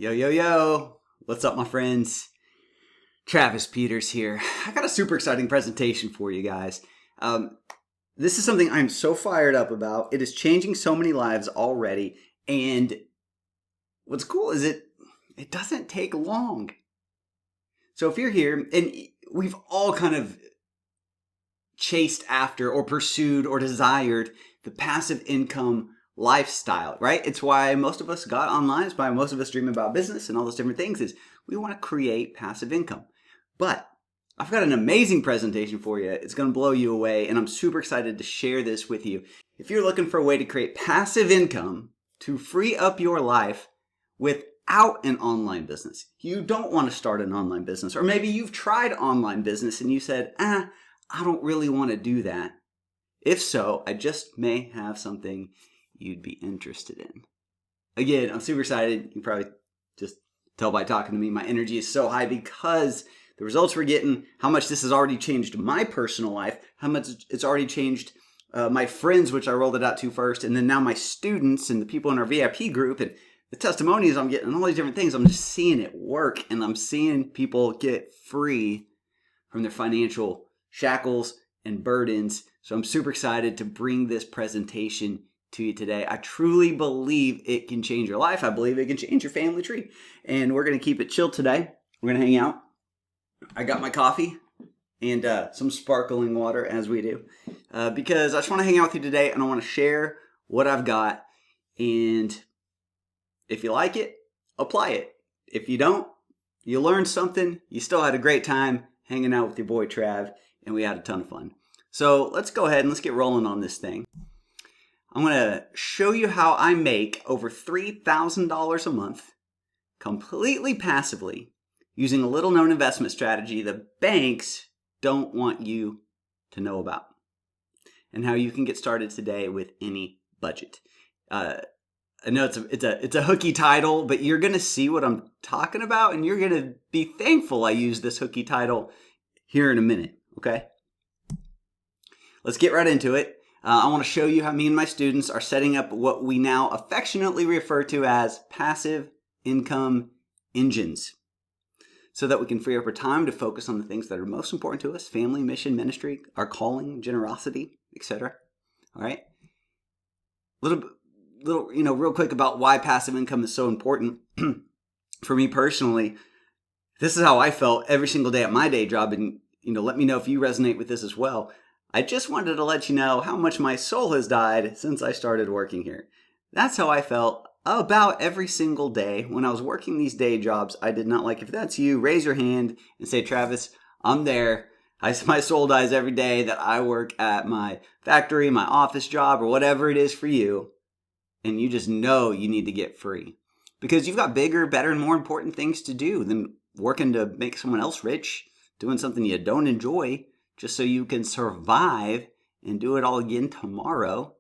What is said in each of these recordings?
Yo, yo, yo. What's up, my friends? Travis Peters here. I got a super exciting presentation for you guys. This is something I'm so fired up about. It is changing so many lives already. And what's cool is it doesn't take long. So if you're here, and we've all kind of chased after or pursued or desired the passive income lifestyle, right? It's why most of us got online. It's why most of us dream about business and all those different things is we want to create passive income. But I've got an amazing presentation for you. It's going to blow you away, and I'm super excited to share this with you. If you're looking for a way to create passive income to free up your life without an online business, you don't want to start an online business, or maybe you've tried online business and you said, I don't really want to do that. If so, I just may have something you'd be interested in. Again, I'm super excited. You can probably just tell by talking to me. My energy is so high because the results we're getting, how much this has already changed my personal life, how much it's already changed my friends, which I rolled it out to first, and then now my students and the people in our VIP group, and the testimonies I'm getting and all these different things. I'm just seeing it work, and I'm seeing people get free from their financial shackles and burdens. So I'm super excited to bring this presentation to you today. I truly believe it can change your life. I believe it can change your family tree. And we're going to keep it chill today. We're going to hang out. I got my coffee and some sparkling water, as we do, because I just want to hang out with you today, and I want to share what I've got. And if you like it, apply it. If you don't, you learned something. You still had a great time hanging out with your boy Trav, and we had a ton of fun. So let's go ahead and let's get rolling on this thing. I'm going to show you how I make over $3,000 a month completely passively using a little known investment strategy the banks don't want you to know about, and how you can get started today with any budget. I know it's a hooky title, but you're going to see what I'm talking about, and you're going to be thankful I used this hooky title here in a minute, okay? Let's get right into it. I want to show you how me and my students are setting up what we now affectionately refer to as passive income engines, so that we can free up our time to focus on the things that are most important to us: family, mission, ministry, our calling, generosity, etc. All right? Little, real quick about why passive income is so important. For me personally, this is how I felt every single day at my day job, and let me know if you resonate with this as well. I just wanted to let you know how much my soul has died since I started working here. That's how I felt about every single day when I was working these day jobs I did not like. If that's you, raise your hand and say, Travis, I'm there. My soul dies every day that I work at my factory, my office job, or whatever it is for you. And you just know you need to get free. Because you've got bigger, better, and more important things to do than working to make someone else rich, doing something you don't enjoy, just so you can survive and do it all again tomorrow.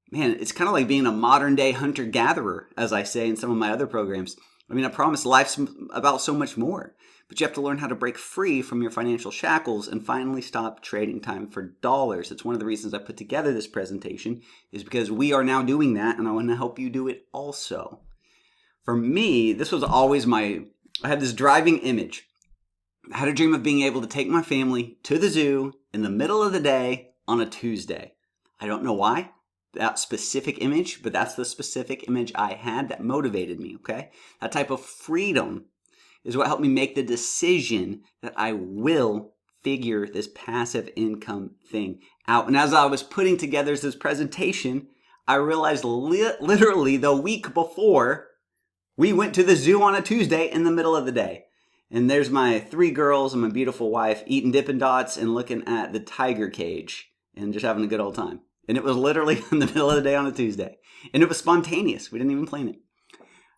Man, it's kind of like being a modern day hunter-gatherer, as I say in some of my other programs. I mean, I promise life's about so much more, but you have to learn how to break free from your financial shackles and finally stop trading time for dollars. It's one of the reasons I put together this presentation, is because we are now doing that, and I want to help you do it also. For me, this was always I had this driving image. I had a dream of being able to take my family to the zoo in the middle of the day on a Tuesday. I don't know why, that specific image, but that's the specific image I had that motivated me, okay? That type of freedom is what helped me make the decision that I will figure this passive income thing out. And as I was putting together this presentation, I realized literally the week before, we went to the zoo on a Tuesday in the middle of the day. And there's my 3 girls and my beautiful wife eating Dippin' Dots and looking at the tiger cage and just having a good old time. And it was literally in the middle of the day on a Tuesday. And it was spontaneous. We didn't even plan it.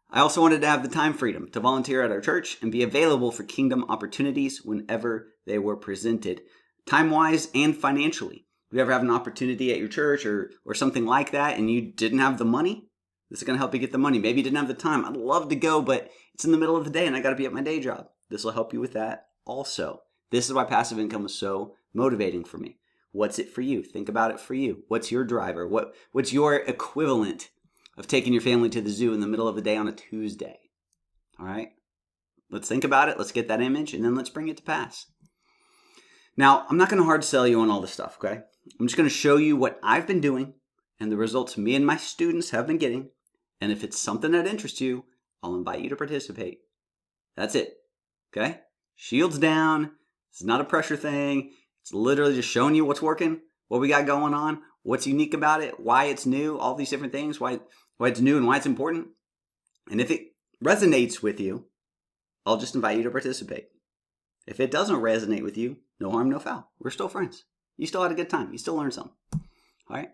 I also wanted to have the time freedom to volunteer at our church and be available for kingdom opportunities whenever they were presented, time-wise and financially. If you ever have an opportunity at your church or something like that and you didn't have the money, this is going to help you get the money. Maybe you didn't have the time. I'd love to go, but it's in the middle of the day and I got to be at my day job. This will help you with that also. This is why passive income is so motivating for me. What's it for you? Think about it for you. What's your driver? What's your equivalent of taking your family to the zoo in the middle of the day on a Tuesday? All right? Let's think about it. Let's get that image, and then let's bring it to pass. Now, I'm not going to hard sell you on all this stuff, okay? I'm just going to show you what I've been doing and the results me and my students have been getting. And if it's something that interests you, I'll invite you to participate. That's it, okay? Shields down. It's not a pressure thing. It's literally just showing you what's working, what we got going on, what's unique about it, why it's new, all these different things, why it's new and why it's important. And if it resonates with you, I'll just invite you to participate. If it doesn't resonate with you, no harm, no foul. We're still friends. You still had a good time. You still learned something. All right.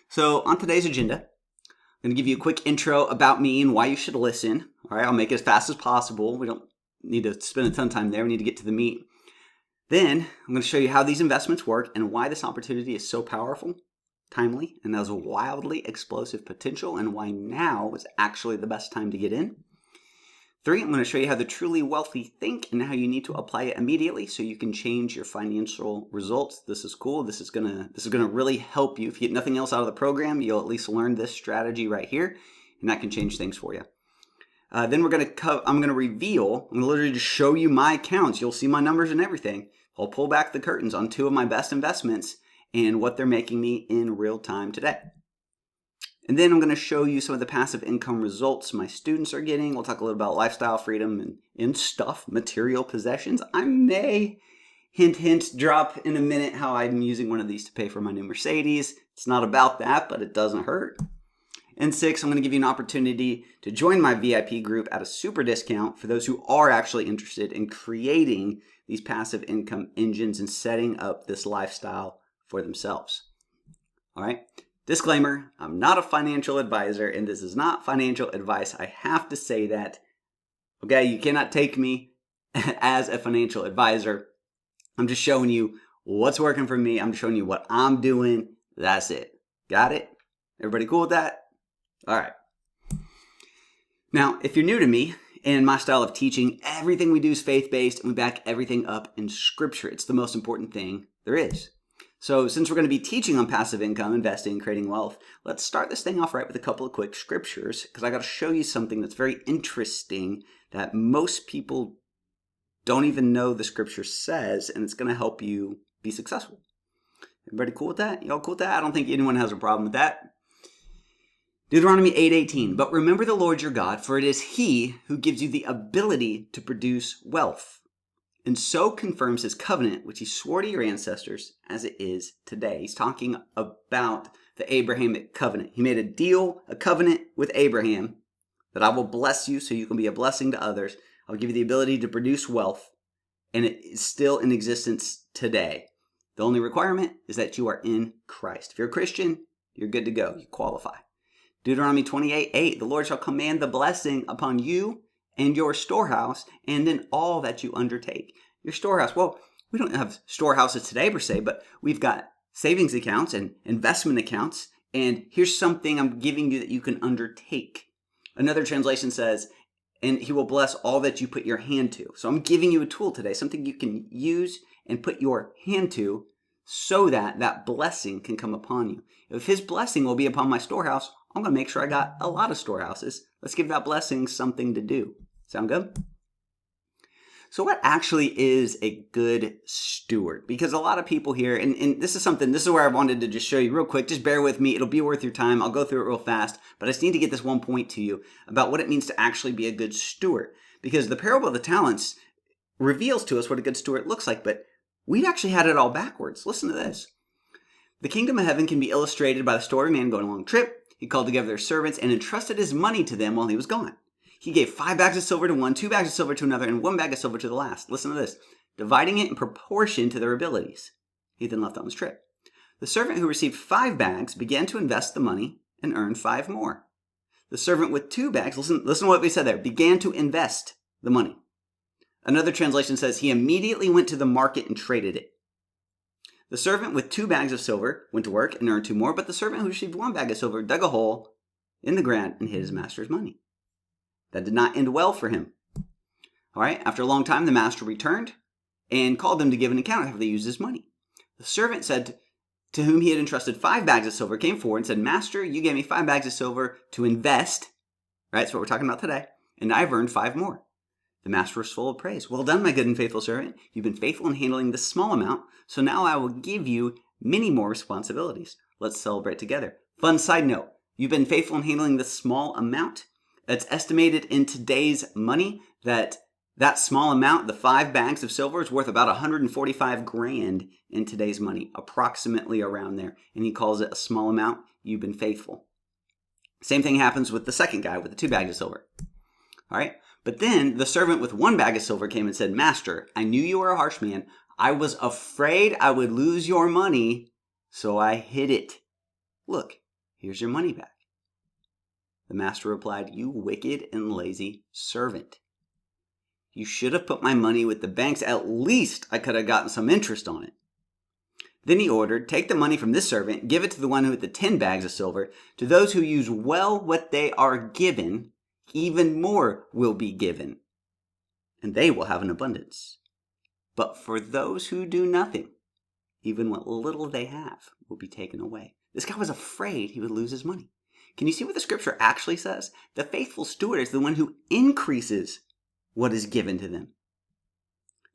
So on today's agenda, I'm going to give you a quick intro about me and why you should listen. All right. I'll make it as fast as possible. We don't need to spend a ton of time there. We need to get to the meat. Then I'm going to show you how these investments work and why this opportunity is so powerful, timely, and has a wildly explosive potential, and why now is actually the best time to get in. 3, I'm going to show you how the truly wealthy think and how you need to apply it immediately so you can change your financial results. This is cool. This is going to really help you. If you get nothing else out of the program, you'll at least learn this strategy right here, and that can change things for you. Then I'm going to reveal, I'm going to literally just show you my accounts. You'll see my numbers and everything. I'll pull back the curtains on 2 of my best investments and what they're making me in real time today. And then I'm going to show you some of the passive income results my students are getting. We'll talk a little about lifestyle freedom and stuff, material possessions. I may, hint, drop in a minute how I'm using one of these to pay for my new Mercedes. It's not about that, but it doesn't hurt. And 6, I'm going to give you an opportunity to join my VIP group at a super discount for those who are actually interested in creating these passive income engines and setting up this lifestyle for themselves. All right. Disclaimer, I'm not a financial advisor, and this is not financial advice. I have to say that. Okay, you cannot take me as a financial advisor. I'm just showing you what's working for me. I'm showing you what I'm doing. That's it. Got it? Everybody cool with that? All right. Now, if you're new to me and my style of teaching, everything we do is faith-based, and we back everything up in Scripture. It's the most important thing there is. So since we're going to be teaching on passive income, investing, creating wealth, let's start this thing off right with a couple of quick scriptures, because I got to show you something that's very interesting that most people don't even know the scripture says, and it's going to help you be successful. Everybody cool with that? Y'all cool with that? I don't think anyone has a problem with that. Deuteronomy 8:18, but remember the Lord your God, for it is He who gives you the ability to produce wealth, and so confirms His covenant, which He swore to your ancestors as it is today. He's talking about the Abrahamic covenant. He made a deal, a covenant with Abraham that I will bless you so you can be a blessing to others. I'll give you the ability to produce wealth, and it is still in existence today. The only requirement is that you are in Christ. If you're a Christian, you're good to go. You qualify. Deuteronomy 28:8, the Lord shall command the blessing upon you and your storehouse, and in all that you undertake. Your storehouse, well, we don't have storehouses today per se, but we've got savings accounts and investment accounts, and here's something I'm giving you that you can undertake. Another translation says, and He will bless all that you put your hand to. So I'm giving you a tool today, something you can use and put your hand to so that that blessing can come upon you. If His blessing will be upon my storehouse, I'm going to make sure I got a lot of storehouses. Let's give that blessing something to do. Sound good? So what actually is a good steward? Because a lot of people here, and this is where I wanted to just show you real quick. Just bear with me. It'll be worth your time. I'll go through it real fast. But I just need to get this one point to you about what it means to actually be a good steward. Because the parable of the talents reveals to us what a good steward looks like. But we've actually had it all backwards. Listen to this. The kingdom of heaven can be illustrated by the story of a man going on a long trip. He called together their servants and entrusted his money to them while he was gone. He gave 5 bags of silver to one, 2 bags of silver to another, and 1 bag of silver to the last. Listen to this. Dividing it in proportion to their abilities. He then left on his trip. The servant who received 5 bags began to invest the money and earned 5 more. The servant with 2 bags, listen to what we said there, began to invest the money. Another translation says he immediately went to the market and traded it. The servant with 2 bags of silver went to work and earned 2 more, but the servant who received 1 bag of silver dug a hole in the ground and hid his master's money. That did not end well for him. All right, after a long time, the master returned and called them to give an account of how they used his money. The servant said to whom he had entrusted 5 bags of silver came forward and said, Master, you gave me 5 bags of silver to invest. Right, that's what we're talking about today. And I've earned 5 more. The master was full of praise. Well done, my good and faithful servant. You've been faithful in handling this small amount, so now I will give you many more responsibilities. Let's celebrate together. Fun side note, you've been faithful in handling this small amount. It's estimated in today's money that small amount, the 5 bags of silver, is worth about 145 grand in today's money, approximately around there. And he calls it a small amount. You've been faithful. Same thing happens with the second guy with the 2 bags of silver. All right. But then the servant with 1 bag of silver came and said, Master, I knew you were a harsh man. I was afraid I would lose your money, so I hid it. Look, here's your money back. The master replied, You wicked and lazy servant. You should have put my money with the banks. At least I could have gotten some interest on it. Then he ordered, Take the money from this servant, give it to the one with the 10 bags of silver. To those who use well what they are given, even more will be given, and they will have an abundance. But for those who do nothing, even what little they have will be taken away. This guy was afraid he would lose his money. Can you see what the scripture actually says? The faithful steward is the one who increases what is given to them,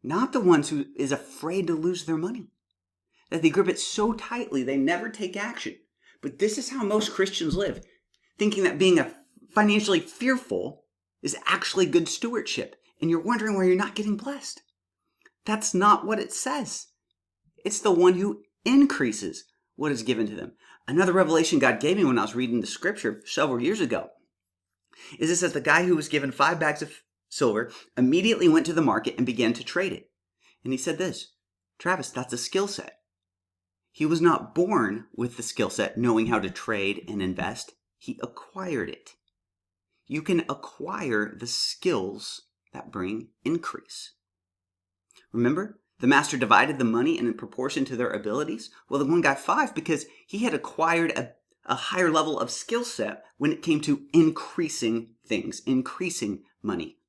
not the one who is afraid to lose their money, that they grip it so tightly they never take action. But this is how most Christians live, thinking that being financially fearful is actually good stewardship, and you're wondering why you're not getting blessed. That's not what it says. It's the one who increases what is given to them. Another revelation God gave me when I was reading the scripture several years ago is it says the guy who was given 5 bags of silver immediately went to the market and began to trade it. And he said this, Travis, that's a skill set. He was not born with the skill set knowing how to trade and invest. He acquired it. You can acquire the skills that bring increase. Remember, the master divided the money in proportion to their abilities. Well, the one got 5 because he had acquired a higher level of skill set when it came to increasing things, increasing money.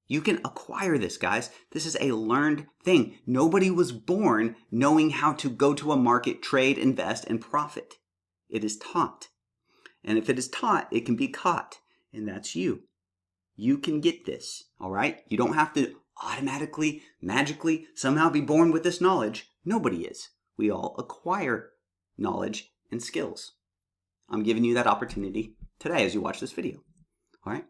You can acquire this, guys. This is a learned thing. Nobody was born knowing how to go to a market, trade, invest, and profit. It is taught. And if it is taught, it can be caught. And that's you. You can get this, all right? You don't have to automatically, magically, somehow be born with this knowledge. Nobody is. We all acquire knowledge and skills. I'm giving you that opportunity today as you watch this video, all right?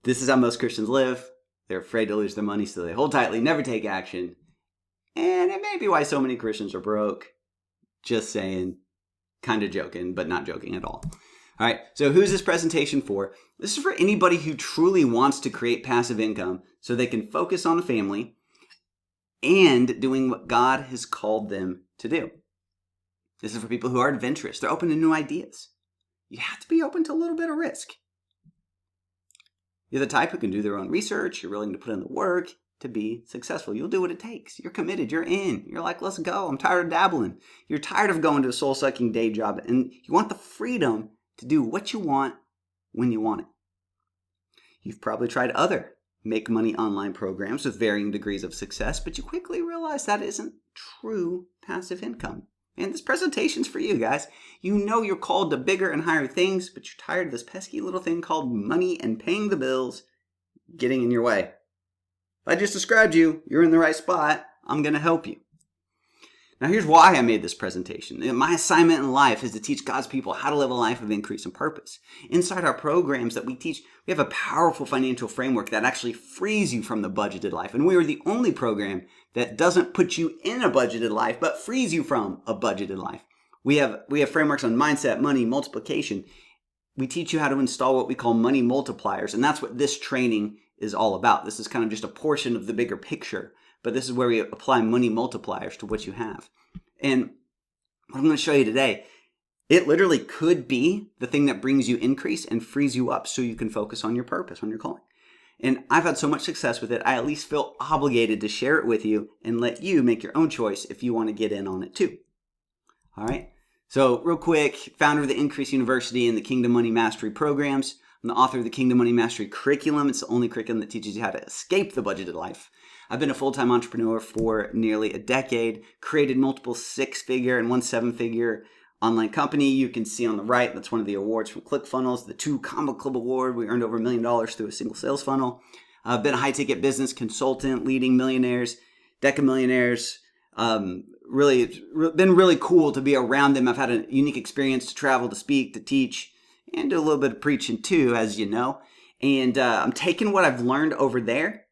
This is how most Christians live. They're afraid to lose their money, so they hold tightly, never take action. And it may be why so many Christians are broke. Just saying, kind of joking, but not joking at all. All right, so who's this presentation for? This is for anybody who truly wants to create passive income so they can focus on the family and doing what God has called them to do. This is for people who are adventurous. They're open to new ideas. You have to be open to a little bit of risk. You're the type who can do their own research. You're willing to put in the work to be successful. You'll do what it takes. You're committed. You're in. You're like, let's go. I'm tired of dabbling. You're tired of going to a soul-sucking day job, and you want the freedom to do what you want when you want it. You've probably tried other make money online programs with varying degrees of success, but you quickly realize that isn't true passive income. And this presentation's for you guys. You know you're called to bigger and higher things, but you're tired of this pesky little thing called money and paying the bills getting in your way. If I just described you, you're in the right spot. I'm going to help you. Now here's why I made this presentation. My assignment in life is to teach God's people how to live a life of increase and purpose. Inside our programs that we teach, we have a powerful financial framework that actually frees you from the budgeted life. And we are the only program that doesn't put you in a budgeted life, but frees you from a budgeted life. We have frameworks on mindset, money, multiplication. We teach you how to install what we call money multipliers. And that's what this training is all about. This is kind of just a portion of the bigger picture. But this is where we apply money multipliers to what you have. And what I'm going to show you today, it literally could be the thing that brings you increase and frees you up so you can focus on your purpose, on your calling. And I've had so much success with it, I at least feel obligated to share it with you and let you make your own choice if you want to get in on it too. All right. So real quick, founder of the Increase University and the Kingdom Money Mastery programs. I'm the author of the Kingdom Money Mastery curriculum. It's the only curriculum that teaches you how to escape the budgeted life. I've been a full-time entrepreneur for nearly a decade, created multiple 6-figure and 1 7-figure online company. You can see on the right, that's one of the awards from ClickFunnels, the 2 Combo Club Award. We earned over $1 million through a single sales funnel. I've been a high-ticket business consultant, leading millionaires, decamillionaires. Really, it's been really cool to be around them. I've had a unique experience to travel, to speak, to teach, and do a little bit of preaching too, as you know. And I'm taking what I've learned over there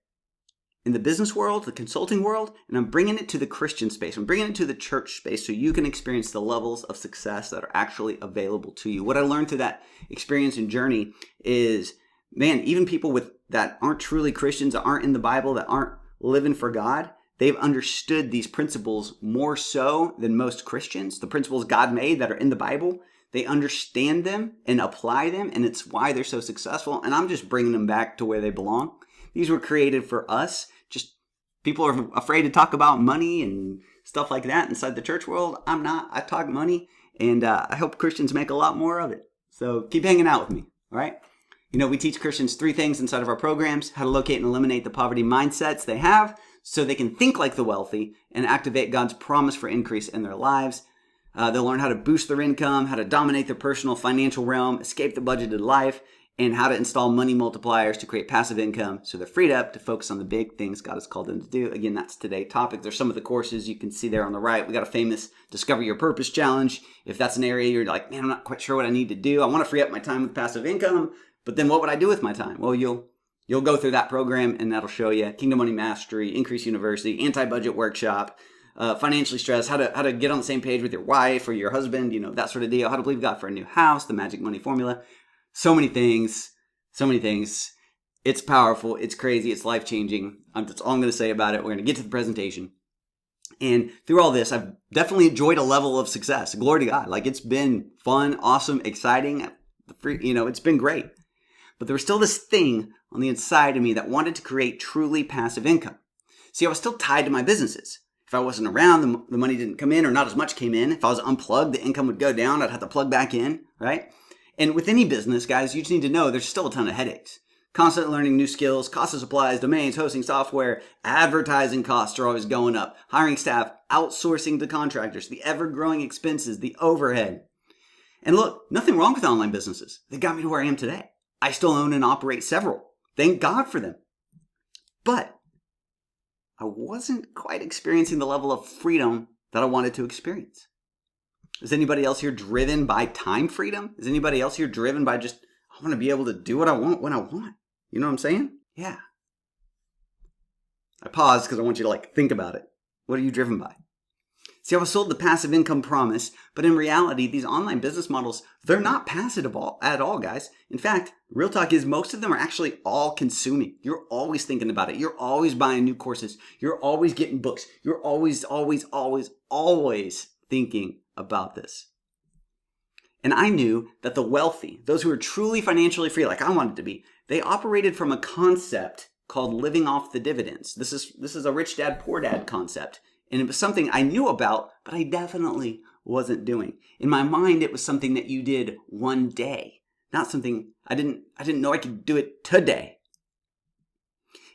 in the business world, the consulting world, and I'm bringing it to the Christian space. I'm bringing it to the church space so you can experience the levels of success that are actually available to you. What I learned through that experience and journey is, man, even people that aren't truly Christians, that aren't in the Bible, that aren't living for God, they've understood these principles more so than most Christians. The principles God made that are in the Bible, they understand them and apply them, and it's why they're so successful. And I'm just bringing them back to where they belong. These were created for us. Just people are afraid to talk about money and stuff like that inside the church world. I'm not. I talk money, and I hope Christians make a lot more of it. So keep hanging out with me, all right? You know, we teach Christians 3 things inside of our programs: how to locate and eliminate the poverty mindsets they have so they can think like the wealthy and activate God's promise for increase in their lives. They'll learn how to boost their income, how to dominate their personal financial realm, escape the budgeted life, and how to install money multipliers to create passive income so they're freed up to focus on the big things God has called them to do. Again, that's today's topic. There's some of the courses you can see there on the right. We got a famous Discover Your Purpose Challenge. If that's an area you're like, man, I'm not quite sure what I need to do. I want to free up my time with passive income, but then what would I do with my time? Well, you'll go through that program, and that'll show you Kingdom Money Mastery, Increase University, Anti-Budget Workshop, Financially Stressed, how to get on the same page with your wife or your husband, you know, that sort of deal, how to believe God for a new house, the Magic Money Formula. So many things. It's powerful. It's crazy. It's life-changing. That's all I'm going to say about it. We're going to get to the presentation. And through all this, I've definitely enjoyed a level of success. Glory to God. Like, it's been fun, awesome, exciting. It's been great. But there was still this thing on the inside of me that wanted to create truly passive income. See, I was still tied to my businesses. If I wasn't around, the money didn't come in, or not as much came in. If I was unplugged, the income would go down. I'd have to plug back in, right? And with any business, guys, you just need to know there's still a ton of headaches. Constantly learning new skills, cost of supplies, domains, hosting, software, advertising costs are always going up. Hiring staff, outsourcing to contractors, the ever-growing expenses, the overhead. And look, nothing wrong with online businesses. They got me to where I am today. I still own and operate several. Thank God for them. But I wasn't quite experiencing the level of freedom that I wanted to experience. Is anybody else here driven by time freedom? Is anybody else here driven by just, I want to be able to do what I want when I want? You know what I'm saying? Yeah. I paused because I want you to think about it. What are you driven by? See, I was sold the passive income promise, but in reality, these online business models, they're not passive at all, guys. In fact, real talk is most of them are actually all consuming. You're always thinking about it. You're always buying new courses. You're always getting books. You're always thinking about this. And I knew that the wealthy, those who are truly financially free, like I wanted to be, they operated from a concept called living off the dividends. This is a rich dad, poor dad concept. And it was something I knew about, but I definitely wasn't doing. In my mind, it was something that you did one day, not something I didn't know I could do it today.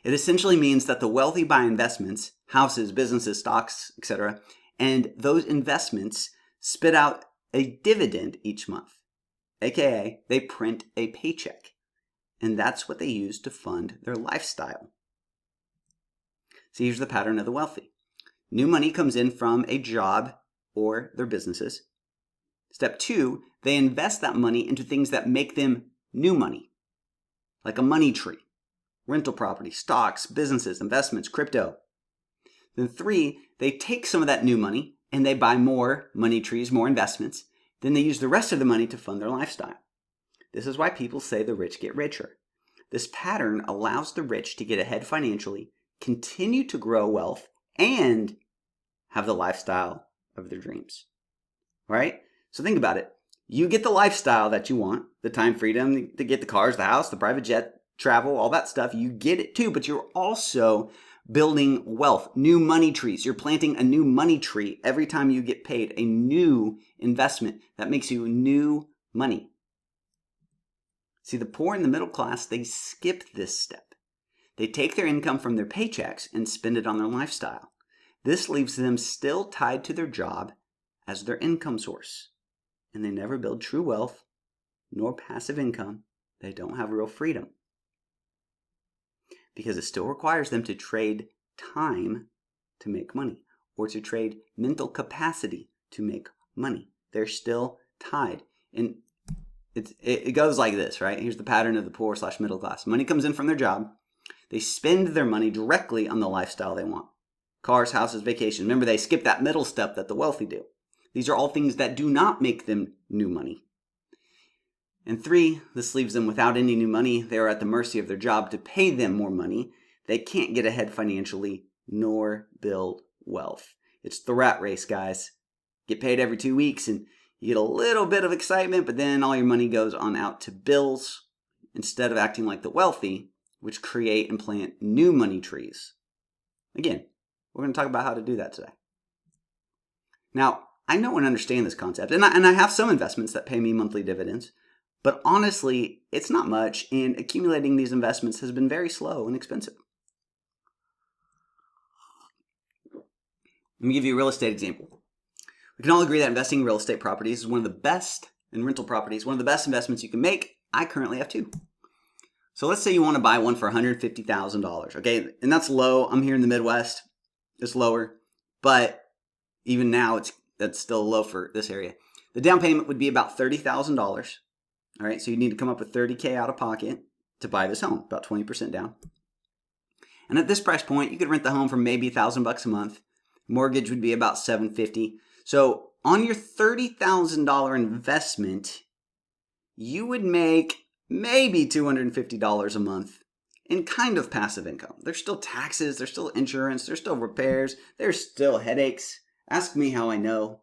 It essentially means that the wealthy buy investments, houses, businesses, stocks, etc., and those investments spit out a dividend each month, aka they print a paycheck, and that's what they use to fund their lifestyle. So here's the pattern of the wealthy. New money comes in from a job or their businesses. Step 2, they invest that money into things that make them new money, like a money tree, rental property, stocks, businesses, investments, crypto. Then 3, they take some of that new money and they buy more money trees, more investments. Then they use the rest of the money to fund their lifestyle. This is why people say the rich get richer. This pattern allows the rich to get ahead financially, continue to grow wealth, and have the lifestyle of their dreams. Right? So think about it. You get the lifestyle that you want, the time freedom to get the cars, the house, the private jet, travel, all that stuff. You get it too, but you're also building wealth, new money trees. You're planting a new money tree every time you get paid, a new investment that makes you new money. See, the poor and the middle class, they skip this step. They take their income from their paychecks and spend it on their lifestyle. This leaves them still tied to their job as their income source. and they never build true wealth nor passive income, they don't have real freedom. Because it still requires them to trade time to make money, or to trade mental capacity to make money. They're still tied. And it goes like this, right? Here's the pattern of the poor / middle class. Money comes in from their job. They spend their money directly on the lifestyle they want. Cars, houses, vacation. Remember, they skip that middle step that the wealthy do. These are all things that do not make them new money. And 3, this leaves them without any new money. They are at the mercy of their job to pay them more money. They can't get ahead financially nor build wealth. It's the rat race, guys. Get paid every 2 weeks and you get a little bit of excitement, but then all your money goes on out to bills instead of acting like the wealthy, which create and plant new money trees. Again, we're going to talk about how to do that today. Now, I know and understand this concept, and I have some investments that pay me monthly dividends, but honestly, it's not much, and accumulating these investments has been very slow and expensive. Let me give you a real estate example. We can all agree that investing in real estate properties is one of the best, in rental properties, one of the best investments you can make. I currently have 2. So let's say you want to buy one for $150,000, okay? And that's low. I'm here in the Midwest. It's lower, but even now that's still low for this area. The down payment would be about $30,000. All right, so you need to come up with $30K out of pocket to buy this home, about 20% down. And at this price point, you could rent the home for maybe $1,000 a month. Mortgage would be about $750. So on your $30,000 investment, you would make maybe $250 a month in kind of passive income. There's still taxes, there's still insurance, there's still repairs, there's still headaches. Ask me how I know.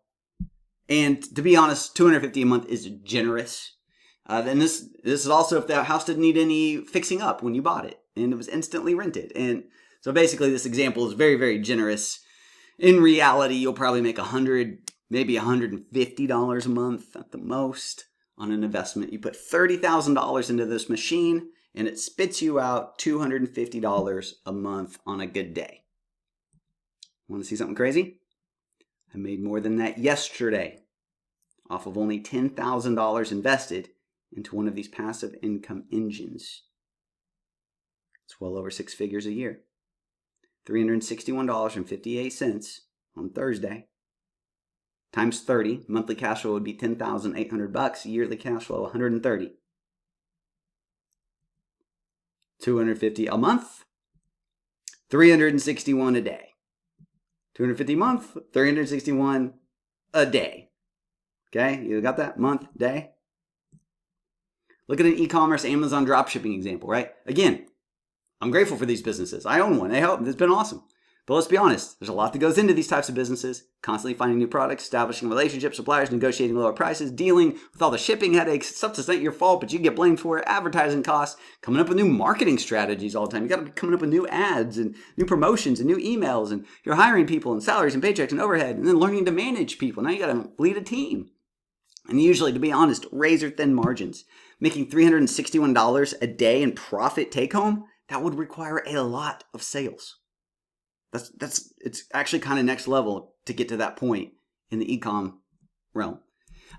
And to be honest, $250 a month is generous. Then this is also if the house didn't need any fixing up when you bought it and it was instantly rented. And so basically this example is very, very generous. In reality, you'll probably make $100, maybe $150 a month at the most on an investment. You put $30,000 into this machine and it spits you out $250 a month on a good day. Want to see something crazy? I made more than that yesterday off of only $10,000 invested into one of these passive income engines. It's well over 6 figures a year. $361.58 on Thursday. Times 30, monthly cash flow would be $10,800. Yearly cash flow, $130. $250 a month, $361 a day. $250 a month, $361 a day. Okay, you got that? Month, day. Look at an e-commerce Amazon dropshipping example, right? Again, I'm grateful for these businesses. I own one. They help. It's been awesome. But let's be honest, there's a lot that goes into these types of businesses. Constantly finding new products, establishing relationships, suppliers, negotiating lower prices, dealing with all the shipping headaches, stuff that's not your fault, but you get blamed for it, advertising costs, coming up with new marketing strategies all the time. You got to be coming up with new ads and new promotions and new emails, and you're hiring people and salaries and paychecks and overhead, and then learning to manage people. Now you got to lead a team. And usually, to be honest, razor thin margins. Making $361 a day in profit take home, that would require a lot of sales. It's actually kind of next level to get to that point in the e-com realm.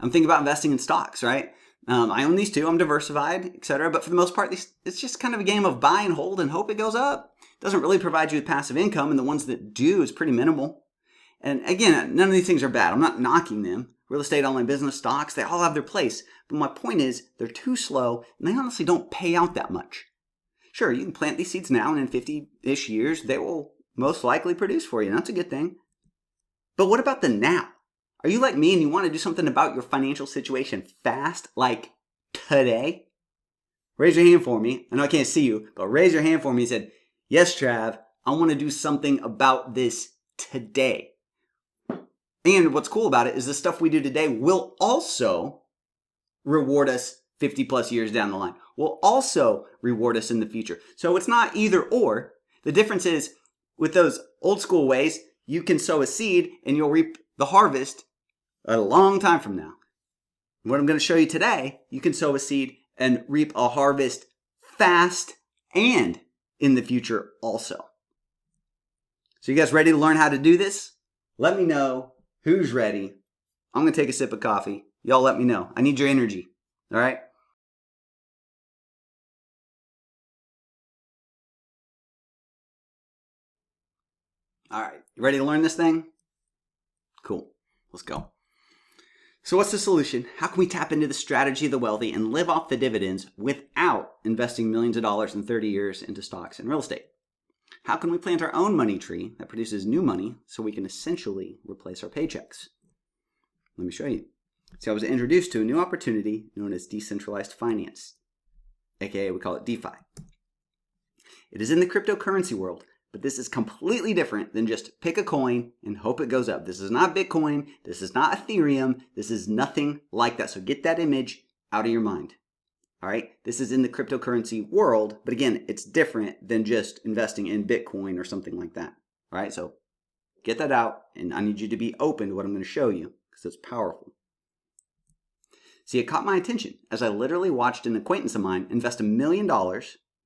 I'm thinking about investing in stocks, right? I own these 2. I'm diversified, etc. But for the most part, it's just kind of a game of buy and hold and hope it goes up. It doesn't really provide you with passive income, and the ones that do is pretty minimal. And again, none of these things are bad. I'm not knocking them. Real estate, online business, stocks, they all have their place. But my point is, they're too slow, and they honestly don't pay out that much. Sure, you can plant these seeds now, and in 50-ish years, they will most likely produce for you. That's a good thing. But what about the now? Are you like me and you want to do something about your financial situation fast, like today? Raise your hand for me. I know I can't see you, but raise your hand for me and said, yes, Trav, I want to do something about this today. And what's cool about it is the stuff we do today will also reward us 50 plus years down the line. Will also reward us in the future. So it's not either or. The difference is with those old school ways, you can sow a seed and you'll reap the harvest a long time from now. What I'm going to show you today, you can sow a seed and reap a harvest fast and in the future also. So you guys ready to learn how to do this? Let me know who's ready. I'm going to take a sip of coffee Y'all let me know. I need your energy. All right? All right. You ready to learn this thing? Cool. Let's go. So what's the solution? How can we tap into the strategy of the wealthy and live off the dividends without investing millions of dollars in 30 years into stocks and real estate? How can we plant our own money tree that produces new money so we can essentially replace our paychecks? Let me show you. See, I was introduced to a new opportunity known as decentralized finance, aka we call it DeFi. It is in the cryptocurrency world, but this is completely different than just pick a coin and hope it goes up. This is not Bitcoin. This is not Ethereum. This is nothing like that. So get that image out of your mind. All right. This is in the cryptocurrency world, but again, it's different than just investing in Bitcoin or something like that. All right. So get that out, and I need you to be open to what I'm going to show you because it's powerful. See, it caught my attention as I literally watched an acquaintance of mine invest $1 million.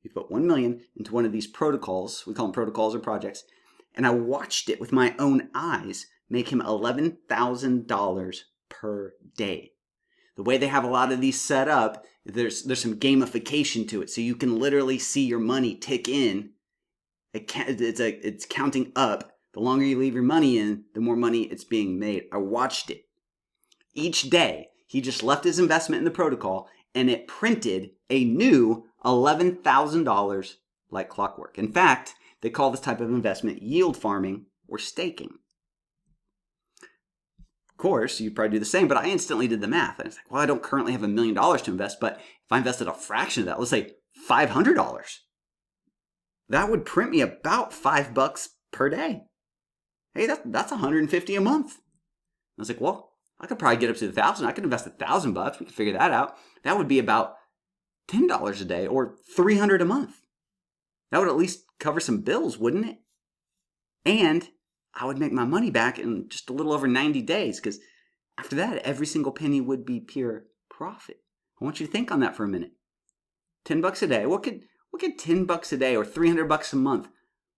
He put $1 million into one of these protocols. We call them protocols or projects. And I watched it with my own eyes make him $11,000 per day. The way they have a lot of these set up, there's some gamification to it. So you can literally see your money tick in. It's counting up. The longer you leave your money in, the more money it's being made. I watched it. Each day, he just left his investment in the protocol and it printed a new $11,000 like clockwork. In fact, they call this type of investment yield farming or staking. Of course, you'd probably do the same, but I instantly did the math. I was like, well, I don't currently have $1 million to invest, but if I invested a fraction of that, let's say $500, that would print me about $5 per day. Hey, that's $150 a month. I was like, well, I could probably get up to $1,000. I could invest $1,000. We could figure that out. That would be about $10 a day or $300 a month. That would at least cover some bills, wouldn't it? And I would make my money back in just a little over 90 days because after that, every single penny would be pure profit. I want you to think on that for a minute. $10 a day. What could $10 a day or $300 a month,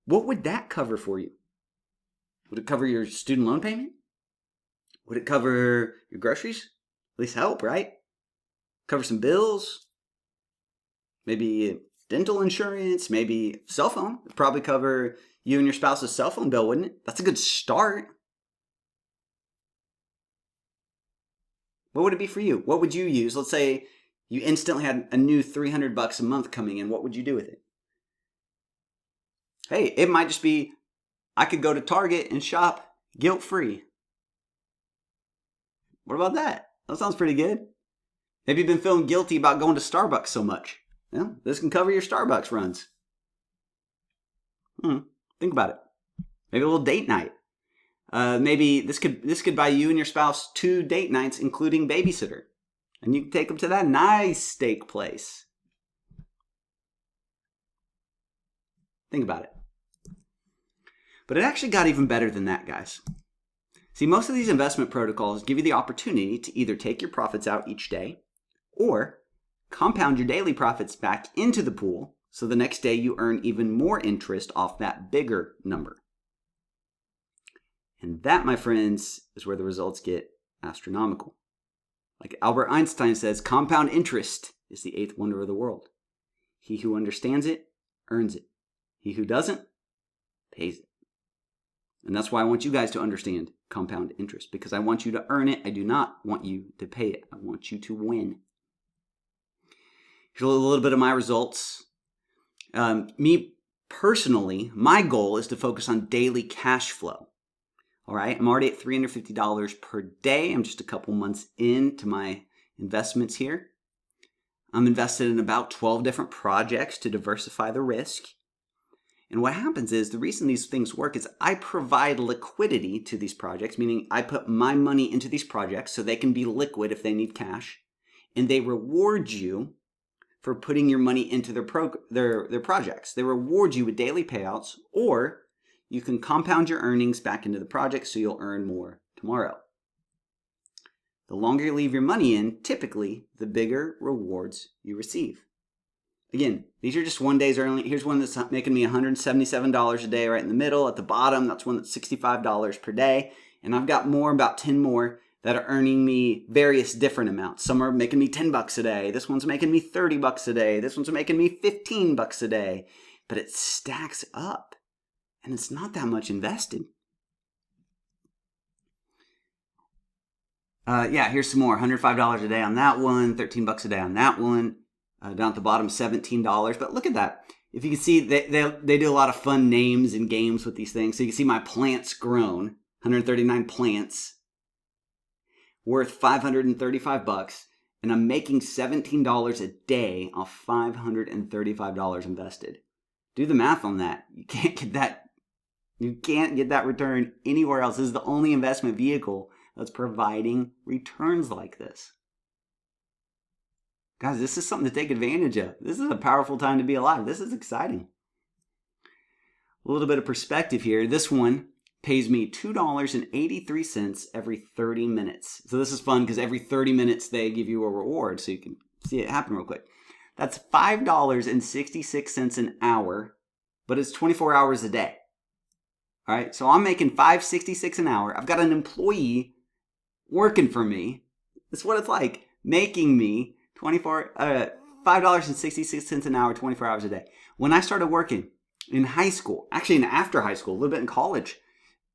what would that cover for you? Would it cover your student loan payment? Would it cover your groceries? At least help, right? Cover some bills? Maybe dental insurance? Maybe cell phone? It'd probably cover you and your spouse's cell phone bill, wouldn't it? That's a good start. What would it be for you? What would you use? Let's say you instantly had a new $300 a month coming in. What would you do with it? Hey, it might just be, I could go to Target and shop guilt-free. What about that? That sounds pretty good. Maybe you've been feeling guilty about going to Starbucks so much. Yeah, this can cover your Starbucks runs. Think about it. Maybe a little date night. Maybe this could buy you and your spouse 2 date nights, including babysitter. And you can take them to that nice steak place. Think about it. But it actually got even better than that, guys. See, most of these investment protocols give you the opportunity to either take your profits out each day or compound your daily profits back into the pool so the next day you earn even more interest off that bigger number. And that, my friends, is where the results get astronomical. Like Albert Einstein says, compound interest is the 8th wonder of the world. He who understands it earns it. He who doesn't pays it. And that's why I want you guys to understand compound interest, because I want you to earn it. I do not want you to pay it. I want you to win. Here's a little bit of my results. Me personally, my goal is to focus on daily cash flow. All right, I'm already at $350 per day. I'm just a couple months into my investments here. I'm invested in about 12 different projects to diversify the risk. And what happens is, the reason these things work is I provide liquidity to these projects, meaning I put my money into these projects so they can be liquid if they need cash. And they reward you for putting your money into their projects. They reward you with daily payouts, or you can compound your earnings back into the project so you'll earn more tomorrow. The longer you leave your money in, typically, the bigger rewards you receive. Again, these are just 1 day's earning. Here's one that's making me $177 a day right in the middle. At the bottom, that's one that's $65 per day. And I've got more, about 10 more that are earning me various different amounts. Some are making me $10 a day. This one's making me $30 a day. This one's making me $15 a day. But it stacks up, and it's not that much invested. Here's some more. $105 a day on that one, $13 a day on that one. Down at the bottom, $17. But look at that. If you can see, they do a lot of fun names and games with these things. So you can see my plants grown, 139 plants, worth $535, and I'm making $17 a day off $535 invested. Do the math on that. You can't get that return anywhere else. This is the only investment vehicle that's providing returns like this. Guys, this is something to take advantage of. This is a powerful time to be alive. This is exciting. A little bit of perspective here. This one pays me $2.83 every 30 minutes. So this is fun because every 30 minutes they give you a reward, so you can see it happen real quick. That's $5.66 an hour, but it's 24 hours a day. All right, so I'm making $5.66 an hour. I've got an employee working for me. That's what it's like, making me $5.66 an hour, 24 hours a day. When I started working in high school, actually in after high school, a little bit in college,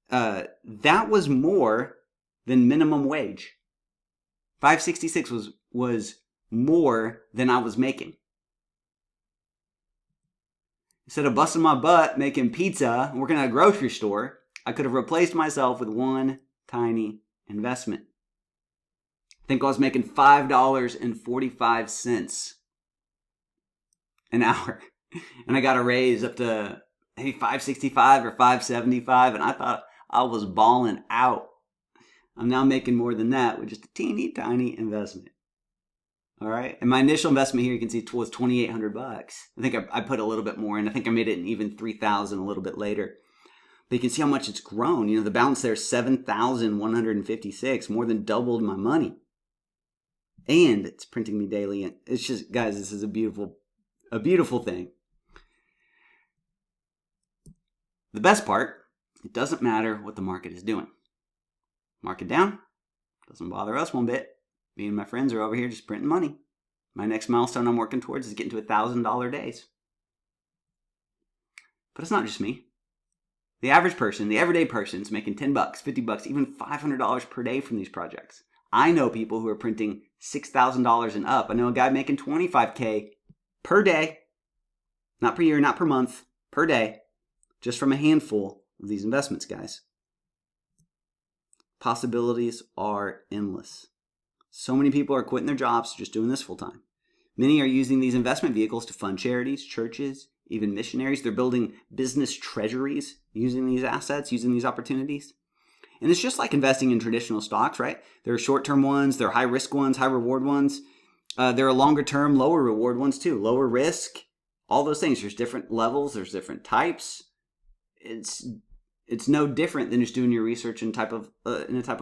that was more than minimum wage. $5.66 was more than I was making. Instead of busting my butt making pizza and working at a grocery store, I could have replaced myself with one tiny investment. I think I was making $5.45 an hour. And I got a raise up to maybe $5.65 or $5.75, and I thought I was balling out. I'm now making more than that with just a teeny tiny investment. All right. And my initial investment here, you can see, was $2,800. I think I put a little bit more in. I think I made it in even $3,000 a little bit later. But you can see how much it's grown. You know, the balance there is $7,156, more than doubled my money. And it's printing me daily. And it's just, guys, this is a beautiful thing. The best part, it doesn't matter what the market is doing. Market down, doesn't bother us one bit. Me and my friends are over here just printing money. My next milestone I'm working towards is getting to $1,000 days. But it's not just me. The average person, the everyday person is making $10, $50, even $500 per day from these projects. I know people who are printing $6,000 and up. I know a guy making $25K per day, not per year, not per month, per day, just from a handful of these investments, guys. Possibilities are endless. So many people are quitting their jobs, just doing this full time. Many are using these investment vehicles to fund charities, churches, even missionaries. They're building business treasuries using these assets, using these opportunities. And it's just like investing in traditional stocks, right? There are short-term ones, there are high-risk ones, high-reward ones. There are longer-term, lower-reward ones too. Lower risk, all those things. There's different levels, there's different types. It's no different than just doing your research in a type of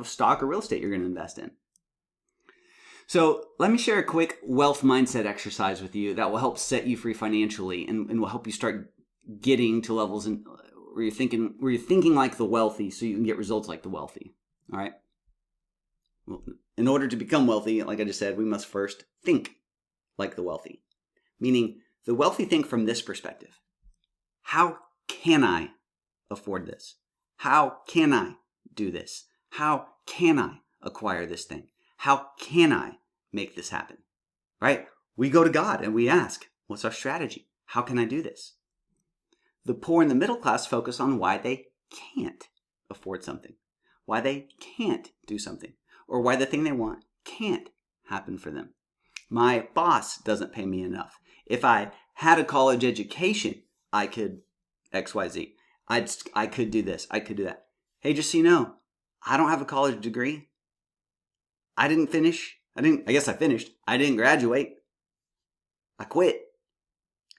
stock or real estate you're going to invest in. So let me share a quick wealth mindset exercise with you that will help set you free financially and will help you start getting to levels where you're thinking like the wealthy, so you can get results like the wealthy. All right. Well, in order to become wealthy, like I just said, we must first think like the wealthy. Meaning the wealthy think from this perspective. How can I afford this? How can I do this? How can I acquire this thing? How can I make this happen? Right? We go to God and we ask, what's our strategy? How can I do this? The poor and the middle class focus on why they can't afford something, why they can't do something, or why the thing they want can't happen for them. My boss doesn't pay me enough. If I had a college education, I could XYZ. I could do this. I could do that. Hey, just so you know, I don't have a college degree. I didn't finish. I guess I finished. I didn't graduate. I quit.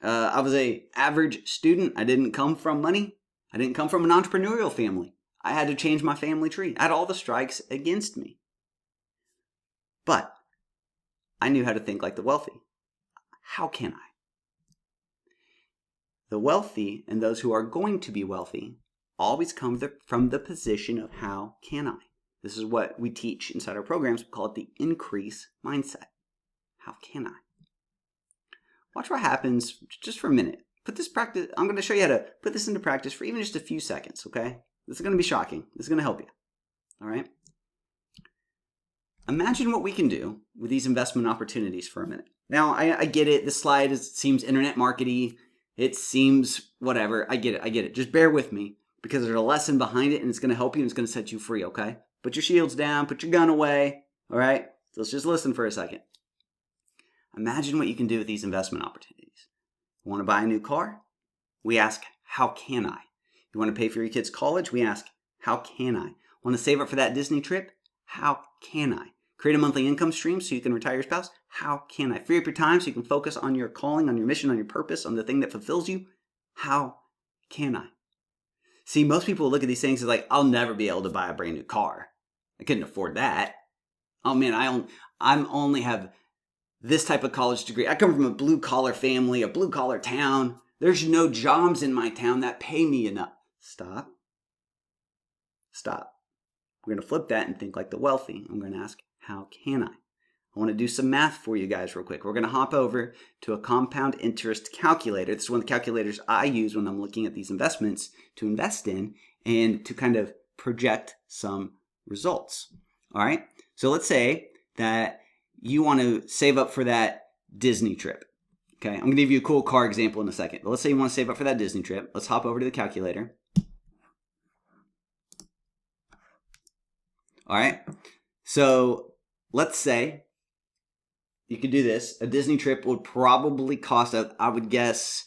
I was an average student. I didn't come from money. I didn't come from an entrepreneurial family. I had to change my family tree. I had all the strikes against me. But I knew how to think like the wealthy. How can I? The wealthy and those who are going to be wealthy always come from the position of how can I? This is what we teach inside our programs. We call it the increase mindset. How can I? Watch what happens just for a minute. Put this practice. I'm going to show you how to put this into practice for even just a few seconds, okay? This is going to be shocking. This is going to help you. All right? Imagine what we can do with these investment opportunities for a minute. Now, I get it. This slide seems internet markety. It seems whatever. I get it. Just bear with me because there's a lesson behind it and it's going to help you and it's going to set you free, okay? Put your shields down. Put your gun away. All right? So let's just listen for a second. Imagine what you can do with these investment opportunities. You want to buy a new car? We ask, how can I? You want to pay for your kids' college? We ask, how can I? Want to save up for that Disney trip? How can I? Create a monthly income stream so you can retire your spouse? How can I? Free up your time so you can focus on your calling, on your mission, on your purpose, on the thing that fulfills you? How can I? See, most people look at these things as like, I'll never be able to buy a brand new car. I couldn't afford that. Oh man, I only have this type of college degree. I come from a blue collar family, a blue collar town. There's no jobs in my town that pay me enough. Stop. We're going to flip that and think like the wealthy. I'm going to ask, how can I? I want to do some math for you guys real quick. We're going to hop over to a compound interest calculator. This is one of the calculators I use when I'm looking at these investments to invest in and to kind of project some results. All right. So let's say that you want to save up for that Disney trip. Okay. I'm going to give you a cool car example in a second. But let's say you want to save up for that Disney trip. Let's hop over to the calculator. All right. So let's say you could do this. A Disney trip would probably cost, I would guess,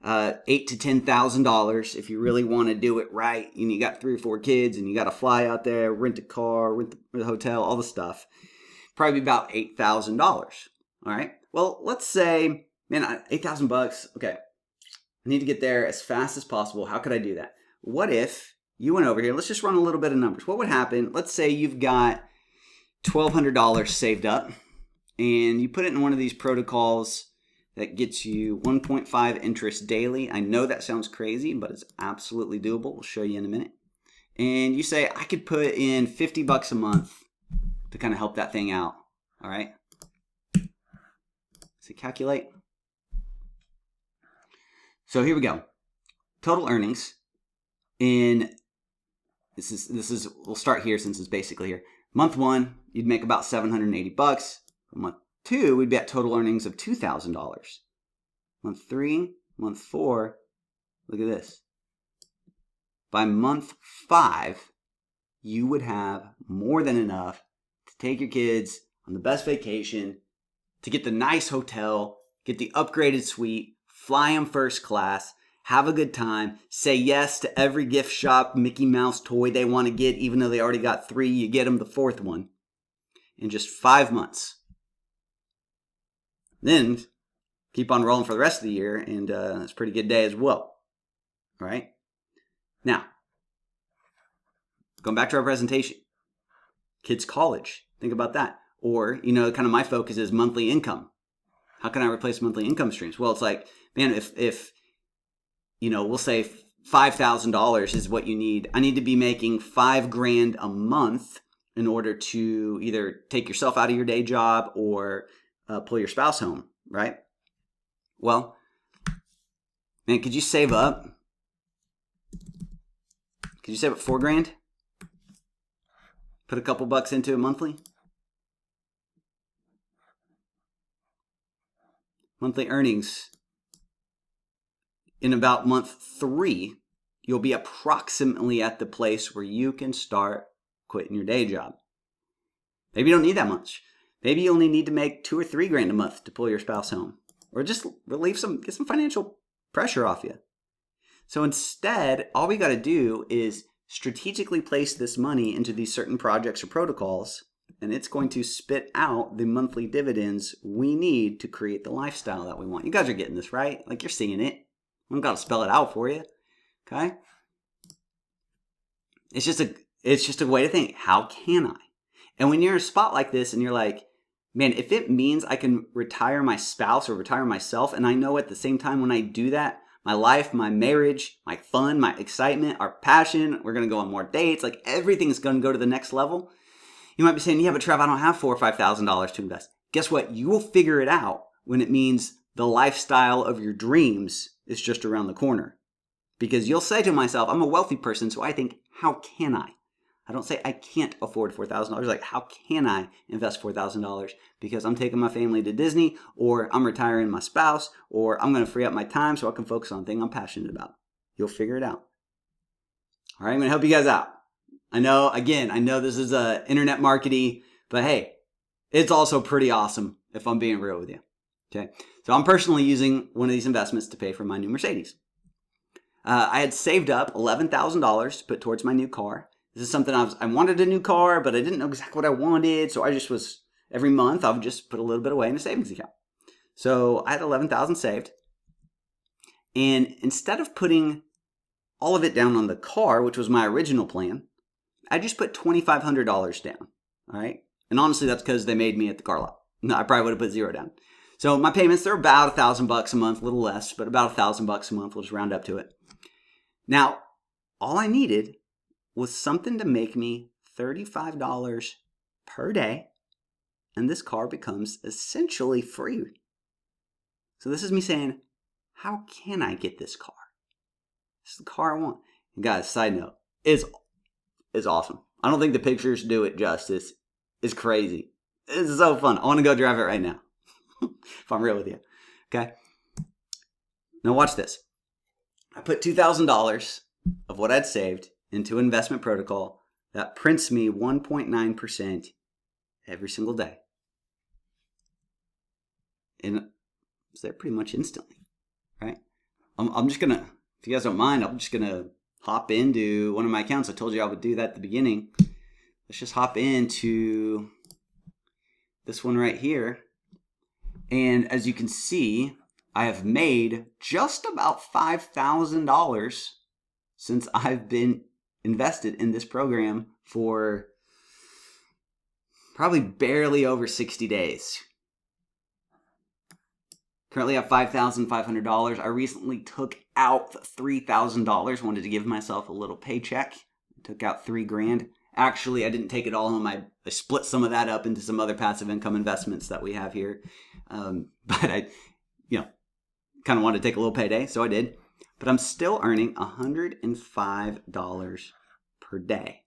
$8,000 to $10,000 if you really want to do it right. And you got 3 or 4 kids, and you got to fly out there, rent a car, rent the hotel, all the stuff. Probably about $8,000. All right. Well, let's say, man, $8,000. Okay, I need to get there as fast as possible. How could I do that? What if you went over here? Let's just run a little bit of numbers. What would happen? Let's say you've got $1,200 saved up, and you put it in one of these protocols that gets you 1.5 interest daily. I know that sounds crazy, but it's absolutely doable. We'll show you in a minute. And you say, I could put in $50 a month to kind of help that thing out. All right. So calculate. So here we go. Total earnings in this is we'll start here since it's basically here. Month 1, you'd make about $780. Month 2, we'd be at total earnings of $2,000. Month 3, month 4, look at this. By month 5, you would have more than enough to take your kids on the best vacation, to get the nice hotel, get the upgraded suite, fly them first class, have a good time, say yes to every gift shop Mickey Mouse toy they want to get, even though they already got 3, you get them the 4th one in just 5 months. Then keep on rolling for the rest of the year, and it's a pretty good day as well. All right? Now, going back to our presentation, kids' college, think about that. Or, kind of my focus is monthly income. How can I replace monthly income streams? Well, it's like, man, if we'll say $5,000 is what you need. I need to be making $5,000 a month in order to either take yourself out of your day job or pull your spouse home, right? Well, man, could you save up? Could you save up $4,000? Put a couple bucks into it monthly? Monthly earnings. In about month 3, you'll be approximately at the place where you can start quitting your day job. Maybe you don't need that much. Maybe you only need to make $2,000 or $3,000 a month to pull your spouse home, or just get some financial pressure off you. So instead, all we got to do is strategically place this money into these certain projects or protocols, and it's going to spit out the monthly dividends we need to create the lifestyle that we want. You guys are getting this, right? Like, you're seeing it. I don't got to spell it out for you. Okay? It's just a way to think. How can I? And when you're in a spot like this and you're like, man, if it means I can retire my spouse or retire myself, and I know at the same time when I do that, my life, my marriage, my fun, my excitement, our passion, we're going to go on more dates, like everything's going to go to the next level. You might be saying, yeah, but Trev, I don't have $4,000 or $5,000 to invest. Guess what? You will figure it out when it means the lifestyle of your dreams is just around the corner. Because you'll say to myself, I'm a wealthy person, so I think, how can I? I don't say I can't afford $4,000. Like, how can I invest $4,000? Because I'm taking my family to Disney, or I'm retiring my spouse, or I'm going to free up my time so I can focus on things I'm passionate about. You'll figure it out. All right, I'm going to help you guys out. I know this is internet marketing, but hey, it's also pretty awesome if I'm being real with you. Okay, so I'm personally using one of these investments to pay for my new Mercedes. I had saved up $11,000 to put towards my new car. This is something I wanted a new car, but I didn't know exactly what I wanted. So I just was, every month, I would just put a little bit away in a savings account. So I had $11,000 saved. And instead of putting all of it down on the car, which was my original plan, I just put $2,500 down. All right. And honestly, that's because they made me at the car lot. No, I probably would have put $0 down. So my payments, they're about $1,000 a month, a little less, but about $1,000 a month. We'll just round up to it. Now, all I needed was something to make me $35 per day, and this car becomes essentially free. So this is me saying, how can I get this car? This is the car I want. And guys, side note, it's awesome. I don't think the pictures do it justice. It's crazy. It's so fun. I want to go drive it right now. If I'm real with you. Okay? Now watch this. I put $2,000 of what I'd saved into an investment protocol that prints me 1.9% every single day. And it's there pretty much instantly, right? I'm just going to, if you guys don't mind, I'm just going to hop into one of my accounts. I told you I would do that at the beginning. Let's just hop into this one right here. And as you can see, I have made just about $5,000 since I've been invested in this program for probably barely over 60 days. Currently I have $5,500. I recently took out $3,000. Wanted to give myself a little paycheck. Took out $3,000. Actually, I didn't take it all home. I split some of that up into some other passive income investments that we have here. But I, kind of wanted to take a little payday, so I did. But I'm still earning $105 per day.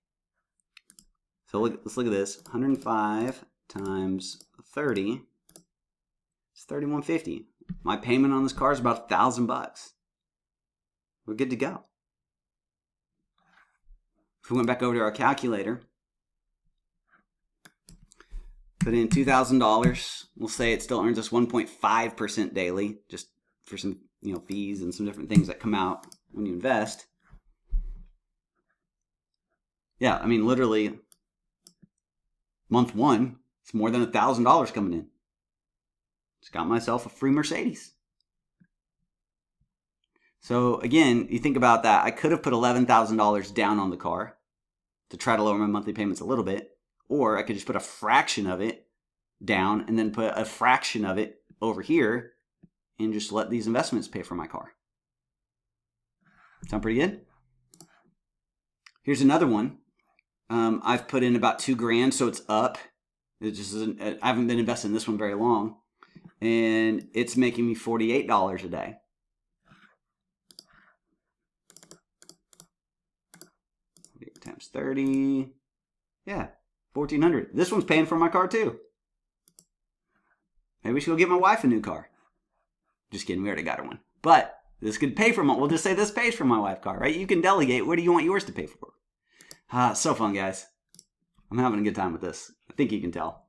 So let's look at this. 105 times 30. It's $3,150. My payment on this car is about $1,000. We're good to go. If we went back over to our calculator, put in $2,000. We'll say it still earns us 1.5% daily, just for some fees and some different things that come out when you invest. Yeah, I mean, literally, month one, it's more than $1,000 coming in. Just got myself a free Mercedes. So again, you think about that. I could have put $11,000 down on the car to try to lower my monthly payments a little bit, or I could just put a fraction of it down and then put a fraction of it over here and just let these investments pay for my car. Sound pretty good? Here's another one. I've put in about $2,000, so it's up. It just isn't, I haven't been investing in this one very long, and it's making me $48 a day. Times 30. Yeah, $1,400. This one's paying for my car too. Maybe we should go get my wife a new car. Just kidding, we already got her one. But this could pay for we'll just say this pays for my wife's car, right? You can delegate. What do you want yours to pay for? So fun, guys. I'm having a good time with this. I think you can tell.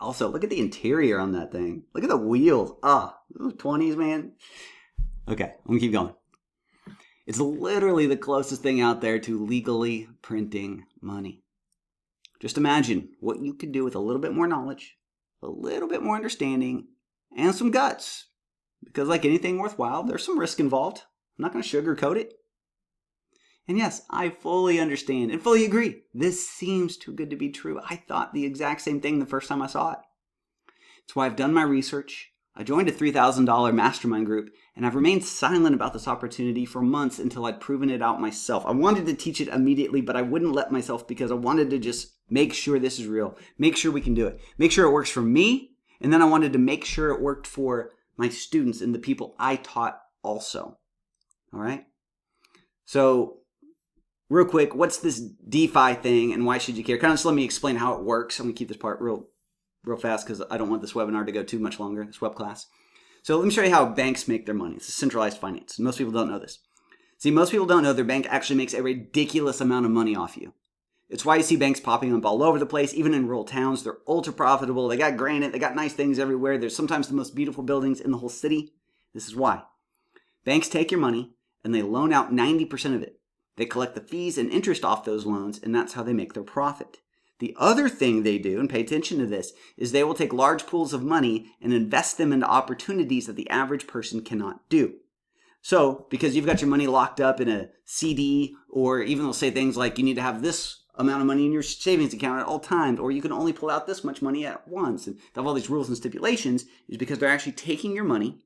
Also, look at the interior on that thing. Look at the wheels. Those 20s, man. Okay, I'm gonna keep going. It's literally the closest thing out there to legally printing money. Just imagine what you could do with a little bit more knowledge, a little bit more understanding, and some guts. Because like anything worthwhile, there's some risk involved. I'm not going to sugarcoat it. And yes, I fully understand and fully agree. This seems too good to be true. I thought the exact same thing the first time I saw it. That's why I've done my research. I joined a $3,000 mastermind group, and I've remained silent about this opportunity for months until I'd proven it out myself. I wanted to teach it immediately, but I wouldn't let myself because I wanted to just Make sure this is real. Make sure we can do it. Make sure it works for me. And then I wanted to make sure it worked for my students and the people I taught also. All right. So real quick, what's this DeFi thing and why should you care? Kind of just let me explain how it works. I'm going to keep this part real fast because I don't want this webinar to go too much longer, this web class. So let me show you how banks make their money. It's a centralized finance. Most people don't know this. See, most people don't know their bank actually makes a ridiculous amount of money off you. It's why you see banks popping up all over the place, even in rural towns. They're ultra profitable. They got granite. They got nice things everywhere. There's sometimes the most beautiful buildings in the whole city. This is why. Banks take your money and they loan out 90% of it. They collect the fees and interest off those loans, and that's how they make their profit. The other thing they do, and pay attention to this, is they will take large pools of money and invest them into opportunities that the average person cannot do. So, because you've got your money locked up in a CD, or even they'll say things like you need to have this amount of money in your savings account at all times, or you can only pull out this much money at once, and they have all these rules and stipulations, is because they're actually taking your money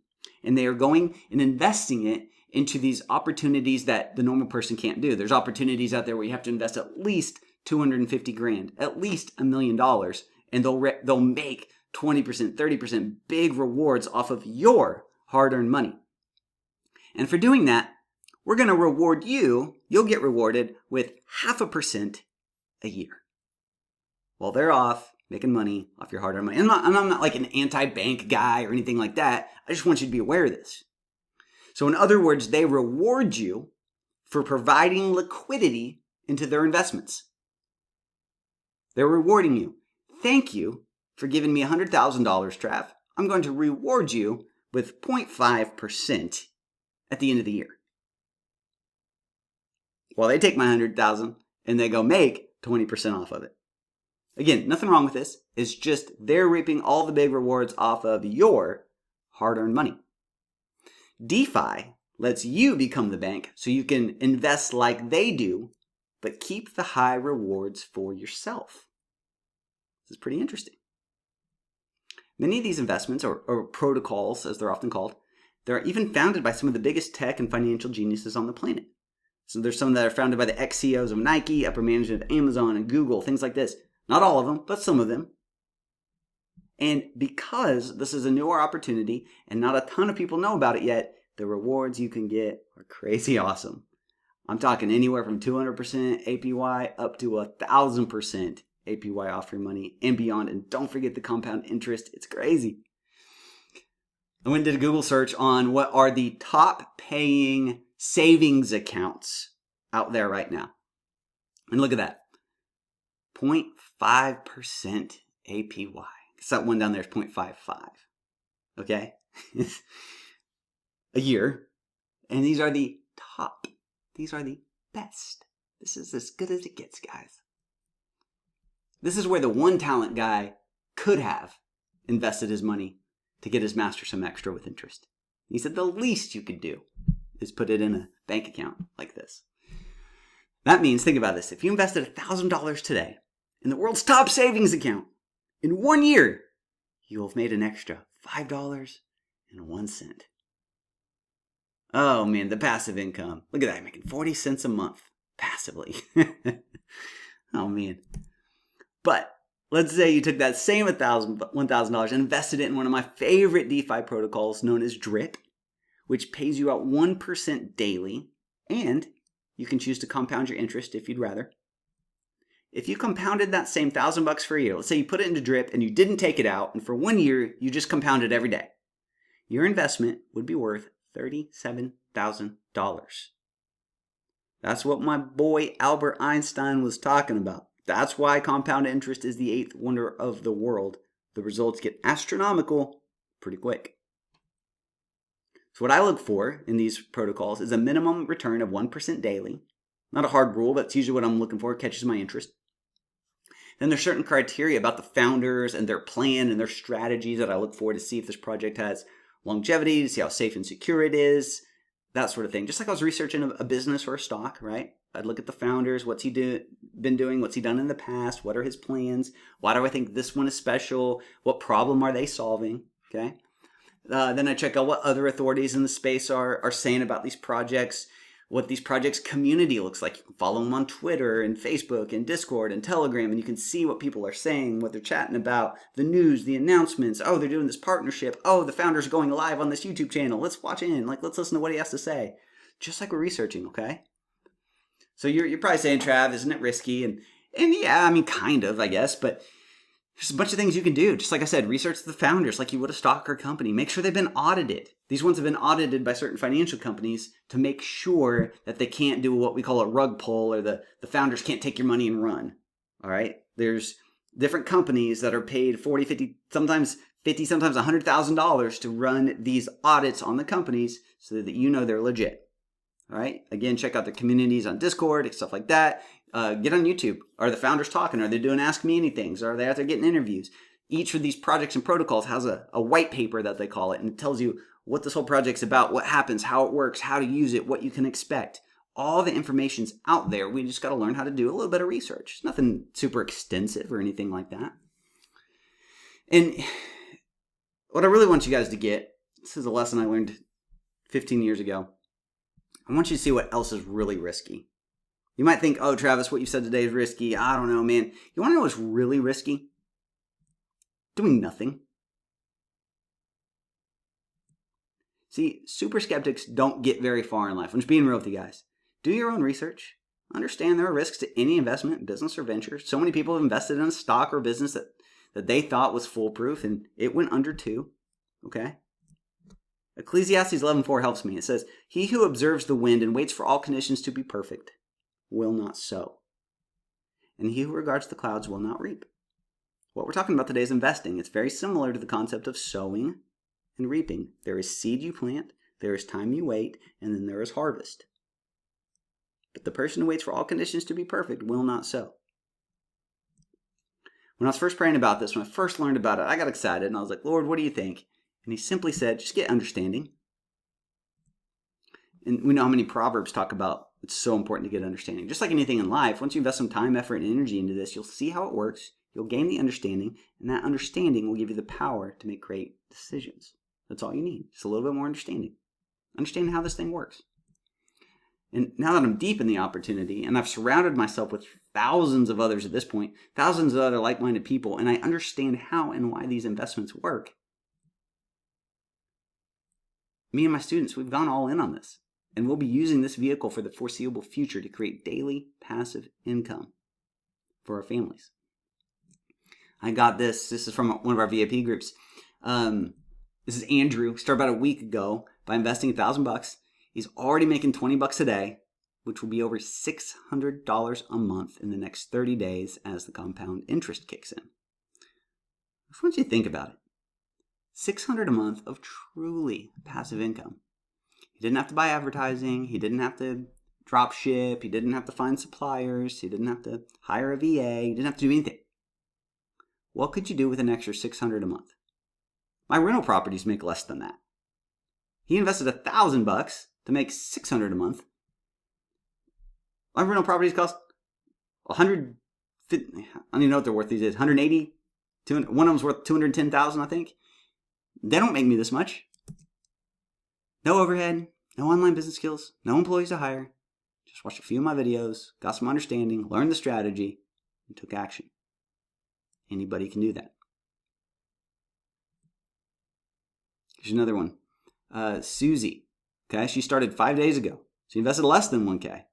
and they are going and investing it into these opportunities that the normal person can't do. There's opportunities out there where you have to invest at least 250 grand, at least $1 million, and they'll make 20%, 30% big rewards off of your hard-earned money. And for doing that, we're going to reward you. You'll get rewarded with 0.5% a year. While they're off making money off your hard-earned money. And I'm not like an anti-bank guy or anything like that. I just want you to be aware of this. So in other words, they reward you for providing liquidity into their investments. They're rewarding you. Thank you for giving me $100,000, Trav. I'm going to reward you with 0.5% at the end of the year. Well, they take my $100,000 and they go make 20% off of it. Again, nothing wrong with this. It's just they're reaping all the big rewards off of your hard-earned money. DeFi lets you become the bank so you can invest like they do, but keep the high rewards for yourself. This is pretty interesting. Many of these investments, or protocols as they're often called, they're even founded by some of the biggest tech and financial geniuses on the planet. So there's some that are founded by the ex-CEOs of Nike, upper management of Amazon and Google, things like this. Not all of them, but some of them. And because this is a newer opportunity and not a ton of people know about it yet, the rewards you can get are crazy awesome. I'm talking anywhere from 200% APY up to 1,000% APY off your money and beyond. And don't forget the compound interest. It's crazy. I went and did a Google search on what are the top paying savings accounts out there right now. And look at that. 0.5% APY. Because that one down there is 0.55. Okay? A year. And these are the top. These are the best. This is as good as it gets, guys. This is where the one talent guy could have invested his money to get his master some extra with interest. He said the least you could do is put it in a bank account like this. That means, think about this. If you invested $1,000 today in the world's top savings account, in 1 year, you will have made an extra $5.01. Oh man, the passive income. Look at that, making 40 cents a month passively. Oh man. But let's say you took that same $1,000 and invested it in one of my favorite DeFi protocols known as Drip, which pays you out 1% daily, and you can choose to compound your interest if you'd rather. If you compounded that same $1,000 for a year, let's say you put it into Drip and you didn't take it out, and for 1 year you just compounded every day, your investment would be worth $37,000. That's what my boy Albert Einstein was talking about. That's why compound interest is the eighth wonder of the world. The results get astronomical pretty quick. So what I look for in these protocols is a minimum return of 1% daily. Not a hard rule, but it's usually what I'm looking for. It catches my interest. Then there's certain criteria about the founders and their plan and their strategies that I look for to see if this project has longevity, to see how safe and secure it is, that sort of thing. Just like I was researching a business or a stock, right? I'd look at the founders, what's he been doing, what's he done in the past, what are his plans, why do I think this one is special, what problem are they solving, okay? Then I check out what other authorities in the space are saying about these projects, what these projects' community looks like. You can follow them on Twitter and Facebook and Discord and Telegram, and you can see what people are saying, what they're chatting about, the news, the announcements. Oh, they're doing this partnership. Oh, the founder's going live on this YouTube channel. Let's watch in. Let's listen to what he has to say. Just like we're researching, okay? So you're probably saying, Trav, isn't it risky? And yeah, I mean, kind of, I guess, but there's a bunch of things you can do. Just like I said, research the founders like you would a stock or company. Make sure they've been audited. These ones have been audited by certain financial companies to make sure that they can't do what we call a rug pull, or the founders can't take your money and run. All right? There's different companies that are paid $40, $50, sometimes $100,000 to run these audits on the companies so that you know they're legit. All right? Again, check out the communities on Discord and stuff like that. Get on YouTube. Are the founders talking? Are they doing Ask Me Anythings? Are they out there getting interviews? Each of these projects and protocols has a white paper that they call it, and it tells you what this whole project's about, what happens, how it works, how to use it, what you can expect. All the information's out there. We just got to learn how to do a little bit of research. It's nothing super extensive or anything like that. And what I really want you guys to get, this is a lesson I learned 15 years ago. I want you to see what else is really risky. You might think, oh, Travis, what you said today is risky. I don't know, man. You want to know what's really risky? Doing nothing. See, super skeptics don't get very far in life. I'm just being real with you guys. Do your own research. Understand there are risks to any investment, business or venture. So many people have invested in a stock or business that they thought was foolproof, and it went under too. Okay? Ecclesiastes 11:4 helps me. It says, he who observes the wind and waits for all conditions to be perfect will not sow. And he who regards the clouds will not reap. What we're talking about today is investing. It's very similar to the concept of sowing and reaping. There is seed you plant, there is time you wait, and then there is harvest. But the person who waits for all conditions to be perfect will not sow. When I was first praying about this, when I first learned about it, I got excited and I was like, Lord, what do you think? And he simply said, just get understanding. And we know how many Proverbs talk about it's so important to get understanding. Just like anything in life, once you invest some time, effort, and energy into this, you'll see how it works, you'll gain the understanding, and that understanding will give you the power to make great decisions. That's all you need, just a little bit more understanding. Understanding how this thing works. And now that I'm deep in the opportunity, and I've surrounded myself with thousands of others at this point, thousands of other like-minded people, and I understand how and why these investments work, me and my students, we've gone all in on this. And we'll be using this vehicle for the foreseeable future to create daily passive income for our families. I got this. This is from one of our VIP groups. This is Andrew. Started about a week ago by investing $1,000. He's already making $20 a day, which will be over $600 a month in the next 30 days as the compound interest kicks in. I just want you to think about it. $600 a month of truly passive income. He didn't have to buy advertising. He didn't have to drop ship. He didn't have to find suppliers. He didn't have to hire a VA. He didn't have to do anything. What could you do with an extra $600 a month? My rental properties make less than that. He invested $1,000 to make $600 a month. My rental properties cost $150. I don't even know what they're worth these days. $180. One of them's worth $210,000, I think. They don't make me this much. No overhead, no online business skills, no employees to hire. Just watched a few of my videos, got some understanding, learned the strategy, and took action. Anybody can do that. Here's another one. Susie. Okay, she started 5 days ago. She invested less than $1K.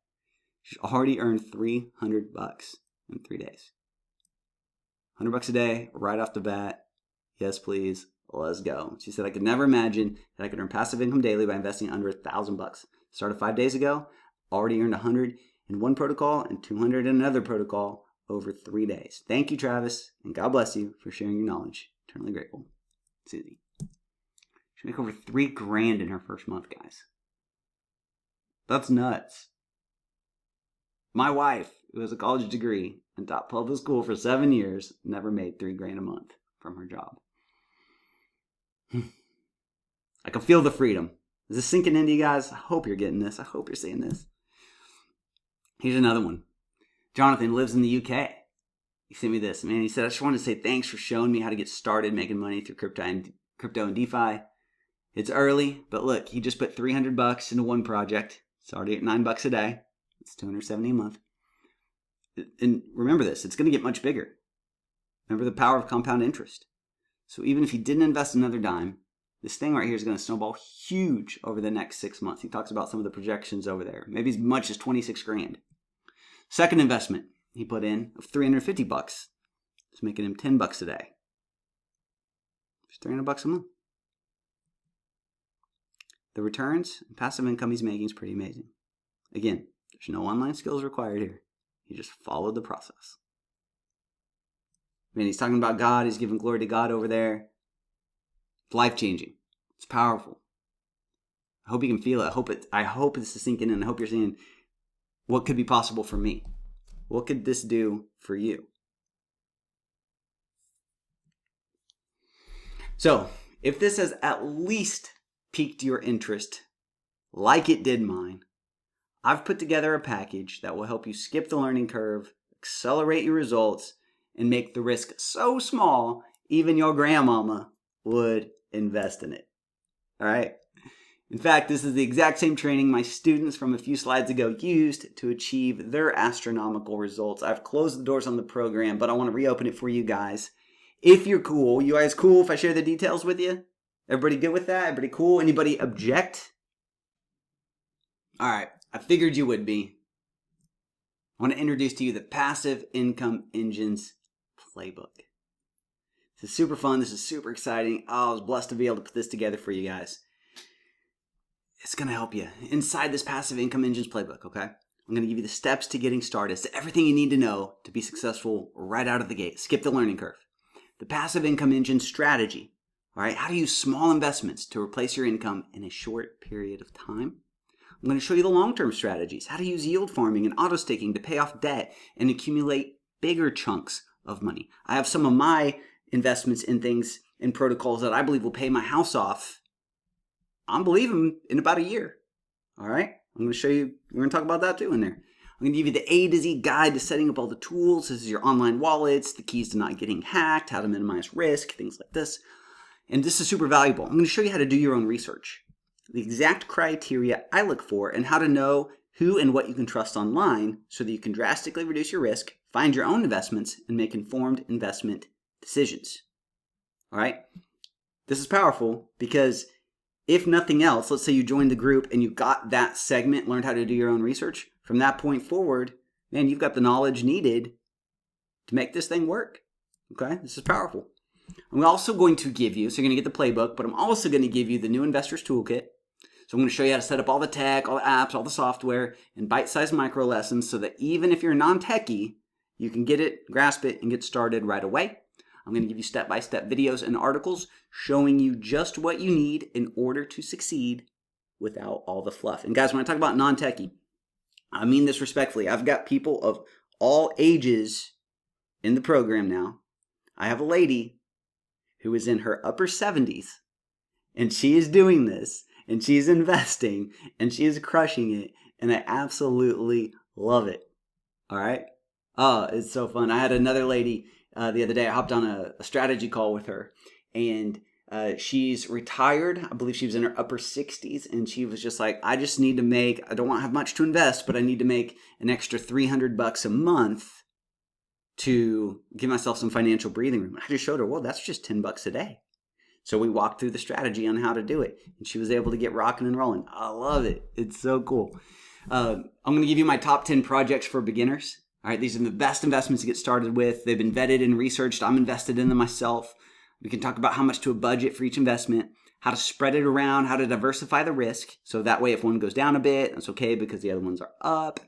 She's already earned $300 in 3 days. $100 a day, right off the bat. Yes, please. Let's go. She said, I could never imagine that I could earn passive income daily by investing under $1,000. Started 5 days ago, already earned $100 in one protocol and $200 in another protocol over 3 days. Thank you, Travis, and God bless you for sharing your knowledge. Eternally grateful. Susie. She made over $3,000 in her first month, guys. That's nuts. My wife, who has a college degree and taught public school for 7 years, never made $3,000 a month from her job. I can feel the freedom. Is this sinking into you guys? I hope you're getting this. I hope you're seeing this. Here's another one. Jonathan lives in the UK. He sent me this. Man, he said, I just wanted to say thanks for showing me how to get started making money through crypto and DeFi. It's early, but look, he just put $300 into one project. It's already at $9 a day. It's $270 a month. And remember this, it's going to get much bigger. Remember the power of compound interest. So even if you didn't invest another dime, this thing right here is going to snowball huge over the next 6 months. He talks about some of the projections over there, maybe as much as 26 grand. Second investment he put in of $350. It's making him $10 a day. It's $300 a month. The returns and passive income he's making is pretty amazing. Again, there's no online skills required here. He just followed the process. Man, he's talking about God. He's giving glory to God over there. It's life-changing. It's powerful. I hope you can feel it. I hope this is sinking in. I hope you're seeing what could be possible for me. What could this do for you? So, if this has at least piqued your interest, like it did mine, I've put together a package that will help you skip the learning curve, accelerate your results, and make the risk so small, even your grandmama would invest in it. All right? In fact, this is the exact same training my students from a few slides ago used to achieve their astronomical results. I've closed the doors on the program, but I want to reopen it for you guys. If you're cool, you guys cool if I share the details with you? Everybody good with that? Everybody cool? Anybody object? All right, I figured you would be. I want to introduce to you the Passive Income Engines Playbook. This is super fun. This is super exciting. I was blessed to be able to put this together for you guys. It's going to help you inside this Passive Income Engines Playbook, okay? I'm going to give you the steps to getting started. It's everything you need to know to be successful right out of the gate. Skip the learning curve. The Passive Income Engine strategy. All right, how to use small investments to replace your income in a short period of time. I'm going to show you the long-term strategies, how to use yield farming and auto staking to pay off debt and accumulate bigger chunks of money. I have some of my investments in things and protocols that I believe will pay my house off. I'm believing in about a year. All right, I'm going to show you, we're going to talk about that too in there. I'm going to give you the A to Z guide to setting up all the tools. This is your online wallets, the keys to not getting hacked, how to minimize risk, things like this. And this is super valuable. I'm going to show you how to do your own research, the exact criteria I look for, and how to know who and what you can trust online so that you can drastically reduce your risk, find your own investments, and make informed investment decisions. All right? This is powerful because if nothing else, let's say you joined the group and you got that segment, learned how to do your own research. From that point forward, man, you've got the knowledge needed to make this thing work. Okay? This is powerful. I'm also going to give you, so you're going to get the playbook, but I'm also going to give you the new Investors Toolkit. So I'm going to show you how to set up all the tech, all the apps, all the software, and bite-sized micro lessons so that even if you're non-techie, you can get it, grasp it, and get started right away. I'm going to give you step-by-step videos and articles showing you just what you need in order to succeed without all the fluff. And guys, when I talk about non-techie, I mean this respectfully. I've got people of all ages in the program now. I have a lady who is in her upper 70s, and she is doing this, and she's investing, and she is crushing it, and I absolutely love it. All right? Oh, it's so fun. I had another lady the other day. I hopped on a strategy call with her, and she's retired. I believe she was in her upper 60s, and she was just like, I just need to make, I don't want to have much to invest, but I need to make an extra $300 a month to give myself some financial breathing room. I just showed her, well, that's just $10 a day. So we walked through the strategy on how to do it, and she was able to get rocking and rolling. I love it. It's so cool. I'm going to give you my top 10 projects for beginners. All right, these are the best investments to get started with. They've been vetted and researched. I'm invested in them myself. We can talk about how much to budget for each investment, how to spread it around, how to diversify the risk. So that way, if one goes down a bit, that's okay because the other ones are up.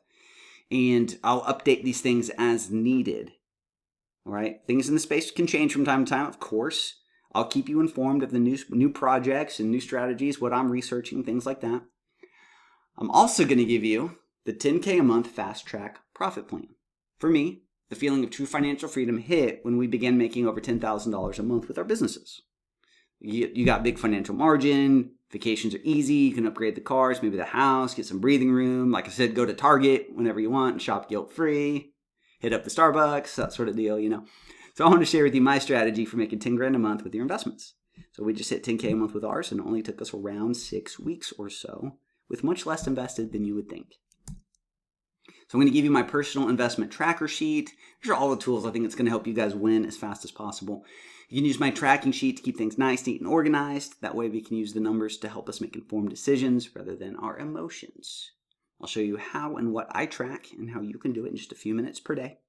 And I'll update these things as needed. All right, things in the space can change from time to time, of course. I'll keep you informed of the new projects and new strategies, what I'm researching, things like that. I'm also going to give you the 10K a month fast track profit plan. For me, the feeling of true financial freedom hit when we began making over $10,000 a month with our businesses. You got big financial margin, vacations are easy, you can upgrade the cars, maybe the house, get some breathing room. Like I said, go to Target whenever you want and shop guilt-free. Hit up the Starbucks, that sort of deal, you know. So I want to share with you my strategy for making 10 grand a month with your investments. So we just hit 10K a month with ours, and it only took us around 6 weeks or so. with much less invested than you would think. So I'm going to give you my personal investment tracker sheet. These are all the tools I think it's going to help you guys win as fast as possible. You can use my tracking sheet to keep things nice, neat, and organized. That way we can use the numbers to help us make informed decisions rather than our emotions. I'll show you how and what I track and how you can do it in just a few minutes per day.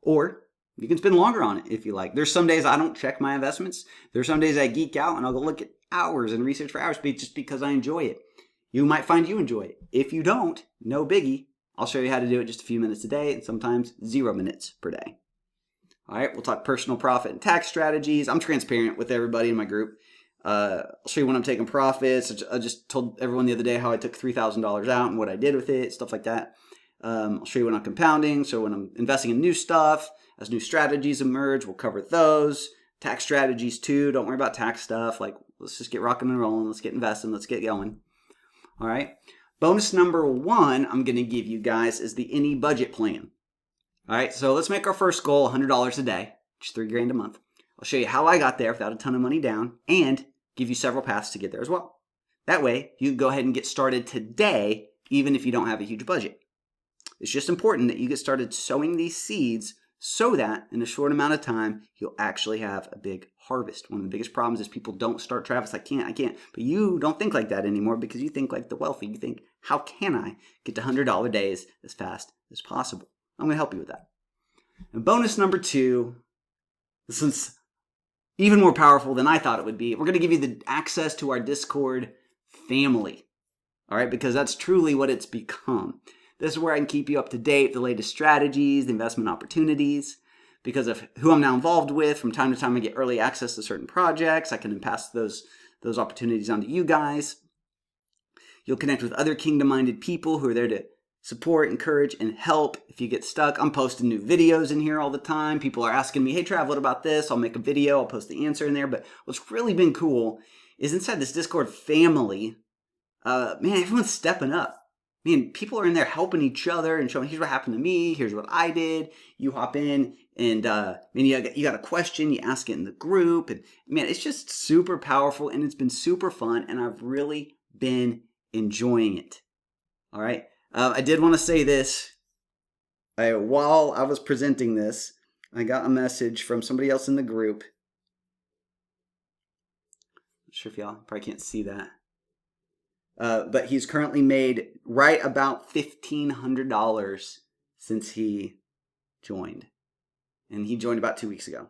Or you can spend longer on it if you like. There's some days I don't check my investments. There's some days I geek out and I'll go look at hours and research for hours just because I enjoy it. You might find you enjoy it. If you don't, no biggie. I'll show you how to do it just a few minutes a day and sometimes 0 minutes per day. All right, we'll talk personal profit and tax strategies. I'm transparent with everybody in my group. I'll show you when I'm taking profits. I just told everyone the other day how I took $3,000 out and what I did with it, stuff like that. I'll show you when I'm compounding. So when I'm investing in new stuff, as new strategies emerge, we'll cover those. Tax strategies too. Don't worry about tax stuff. Like, let's just get rocking and rolling. Let's get investing. Let's get going. All right. Bonus number 1 I'm going to give you guys is the Any Budget Plan. All right, so let's make our first goal $100 a day, which is $3,000 a month. I'll show you how I got there without a ton of money down and give you several paths to get there as well. That way, you can go ahead and get started today, even if you don't have a huge budget. It's just important that you get started sowing these seeds so that in a short amount of time, you'll actually have a big harvest. One of the biggest problems is people don't start. Travis, I can't. But you don't think like that anymore because you think like the wealthy. You think, how can I get to $100 days as fast as possible? I'm going to help you with that. And bonus number 2, this one's even more powerful than I thought it would be. We're going to give you the access to our Discord family. All right, because that's truly what it's become. This is where I can keep you up to date, the latest strategies, the investment opportunities. Because of who I'm now involved with, from time to time I get early access to certain projects. I can pass those opportunities on to you guys. You'll connect with other kingdom-minded people who are there to support, encourage, and help if you get stuck. I'm posting new videos in here all the time. People are asking me, hey, Trav, what about this? I'll make a video. I'll post the answer in there. But what's really been cool is inside this Discord family, everyone's stepping up. Man, people are in there helping each other and showing, here's what happened to me, here's what I did. You hop in and you got a question, you ask it in the group. And man, it's just super powerful and it's been super fun and I've really been enjoying it. All right. I did want to say this. While I was presenting this, I got a message from somebody else in the group. Not sure if y'all probably can't see that. But he's currently made right about $1,500 since he joined. And he joined about 2 weeks ago.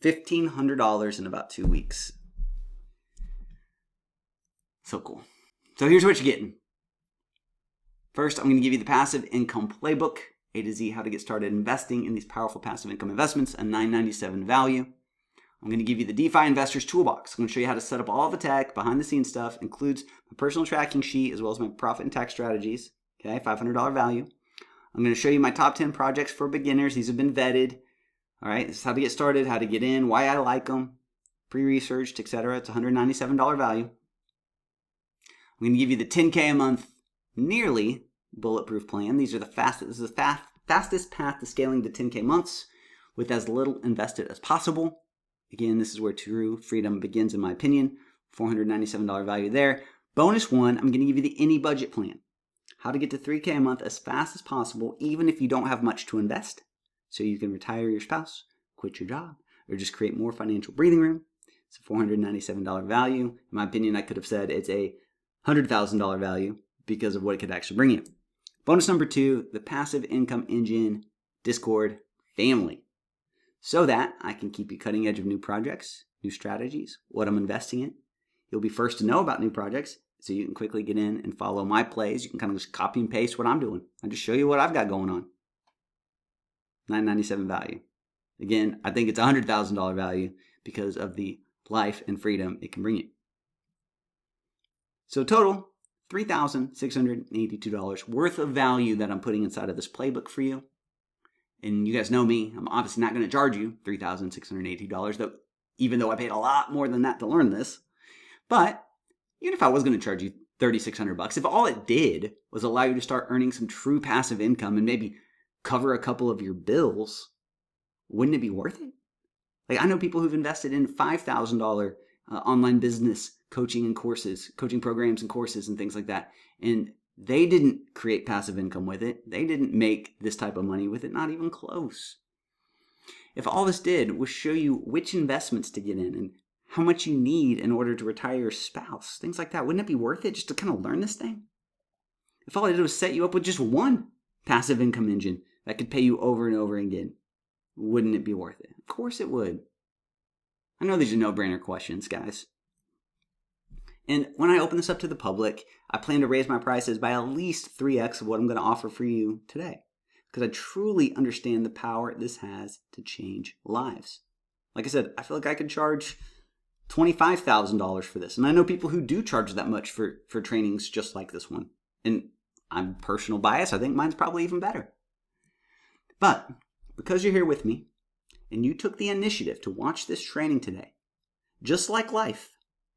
$1,500 in about 2 weeks. So cool. So here's what you're getting. First, I'm going to give you the passive income playbook, A to Z, how to get started investing in these powerful passive income investments, a $9.97 value. I'm going to give you the DeFi Investors Toolbox. I'm going to show you how to set up all the tech, behind the scenes stuff, includes my personal tracking sheet as well as my profit and tax strategies. Okay, $500 value. I'm going to show you my top 10 projects for beginners. These have been vetted. All right, this is how to get started, how to get in, why I like them, pre-researched, etc. It's a $197 value. I'm going to give you the 10K a month, nearly bulletproof plan. These are the fastest. This is the fastest path to scaling to 10K months with as little invested as possible. Again, this is where true freedom begins, in my opinion. $497 value there. Bonus 1, I'm going to give you the Any Budget Plan. How to get to 3K a month as fast as possible, even if you don't have much to invest. So you can retire your spouse, quit your job, or just create more financial breathing room. It's a $497 value. In my opinion, I could have said it's a $100,000 value because of what it could actually bring you. Bonus number 2, the Passive Income Engine Discord family. So that I can keep you cutting edge of new projects, new strategies, what I'm investing in. You'll be first to know about new projects, so you can quickly get in and follow my plays. You can kind of just copy and paste what I'm doing. I just show you what I've got going on. $997 value. Again, I think it's a $100,000 value because of the life and freedom it can bring you. So total, $3,682 worth of value that I'm putting inside of this playbook for you. And you guys know me, I'm obviously not going to charge you $3,680, even though I paid a lot more than that to learn this. But even if I was going to charge you $3,600, if all it did was allow you to start earning some true passive income and maybe cover a couple of your bills, wouldn't it be worth it? Like, I know people who've invested in $5,000 online business coaching and courses, coaching programs and courses and things like that. And they didn't create passive income with it. They didn't make this type of money with it, not even close. If all this did was show you which investments to get in and how much you need in order to retire your spouse, things like that, wouldn't it be worth it just to kind of learn this thing? If all I did was set you up with just one passive income engine that could pay you over and over again, wouldn't it be worth it? Of course it would. I know these are no-brainer questions, guys. And when I open this up to the public, I plan to raise my prices by at least 3x of what I'm going to offer for you today, because I truly understand the power this has to change lives. Like I said, I feel like I could charge $25,000 for this. And I know people who do charge that much for trainings just like this one. And I'm personal bias. I think mine's probably even better. But because you're here with me and you took the initiative to watch this training today, just like life,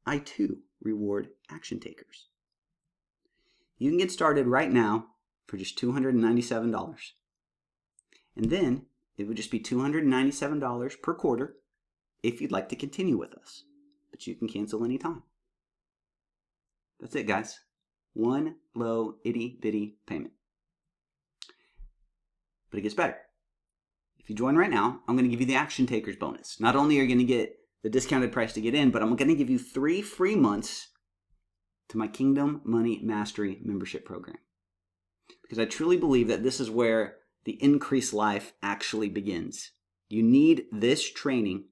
I too reward action takers. You can get started right now for just $297. And then it would just be $297 per quarter if you'd like to continue with us. But you can cancel anytime. That's it, guys. One low itty bitty payment. But it gets better. If you join right now, I'm going to give you the Action Takers bonus. Not only are you going to get the discounted price to get in, but I'm going to give you 3 free months to my Kingdom Money Mastery membership program. Because I truly believe that this is where the increased life actually begins. You need this training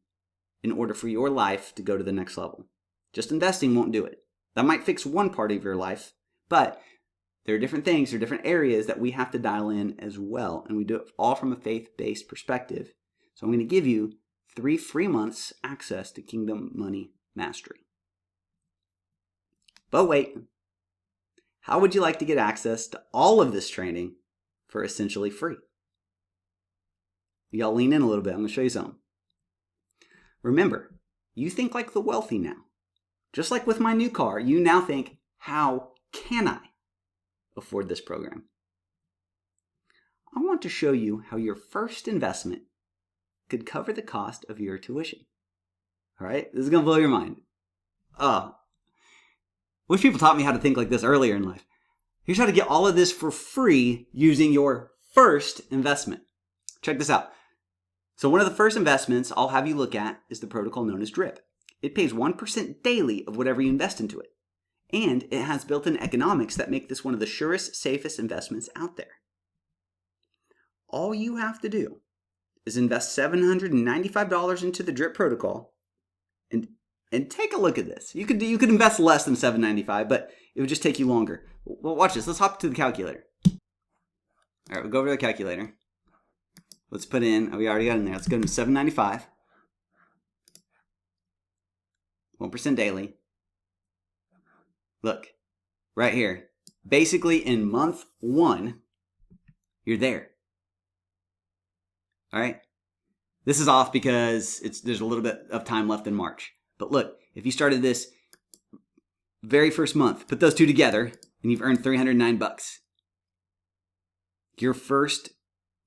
in order for your life to go to the next level. Just investing won't do it. That might fix one part of your life, but there are different things, there are different areas that we have to dial in as well, and we do it all from a faith-based perspective. So I'm going to give you 3 free months access to Kingdom Money Mastery. But wait, how would you like to get access to all of this training for essentially free? Y'all lean in a little bit. I'm going to show you something. Remember, you think like the wealthy now. Just like with my new car, you now think, how can I afford this program? I want to show you how your first investment could cover the cost of your tuition. All right? This is going to blow your mind. Wish people taught me how to think like this earlier in life. Here's how to get all of this for free using your first investment. Check this out. So one of the first investments I'll have you look at is the protocol known as DRIP. It pays 1% daily of whatever you invest into it. And it has built-in economics that make this one of the surest, safest investments out there. All you have to do is invest $795 into the DRIP protocol and take a look at this. You could invest less than $795, but it would just take you longer. Well, watch this. Let's hop to the calculator. All right, we'll go over to the calculator. Let's put in, we already got in there. Let's go to $795. 1% daily. Look, right here. Basically, in month 1, you're there. All right? This is off because there's a little bit of time left in March. But look, if you started this very first month, put those two together, and you've earned $309. Your first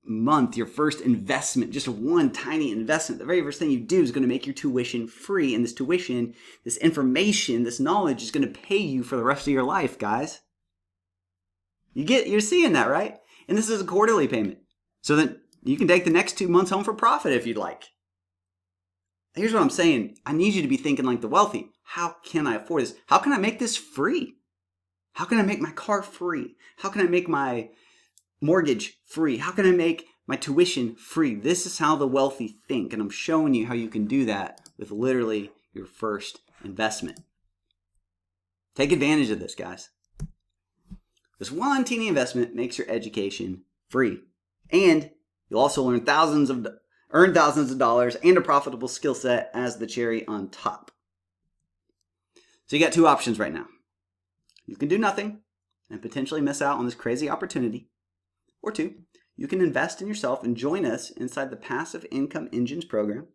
month, your first investment, just one tiny investment, the very first thing you do is going to make your tuition free. And this tuition, this information, this knowledge is going to pay you for the rest of your life, guys. You're seeing that, right? And this is a quarterly payment. So that you can take the next 2 months home for profit if you'd like. Here's what I'm saying. I need you to be thinking like the wealthy. How can I afford this? How can I make this free? How can I make my car free? How can I make my mortgage free? How can I make my tuition free? This is how the wealthy think, and I'm showing you how you can do that with literally your first investment. Take advantage of this, guys. This one teeny investment makes your education free, and you'll also earn thousands of dollars and a profitable skill set as the cherry on top. So you got 2 options right now. You can do nothing and potentially miss out on this crazy opportunity. Or 2, you can invest in yourself and join us inside the Passive Income Engines program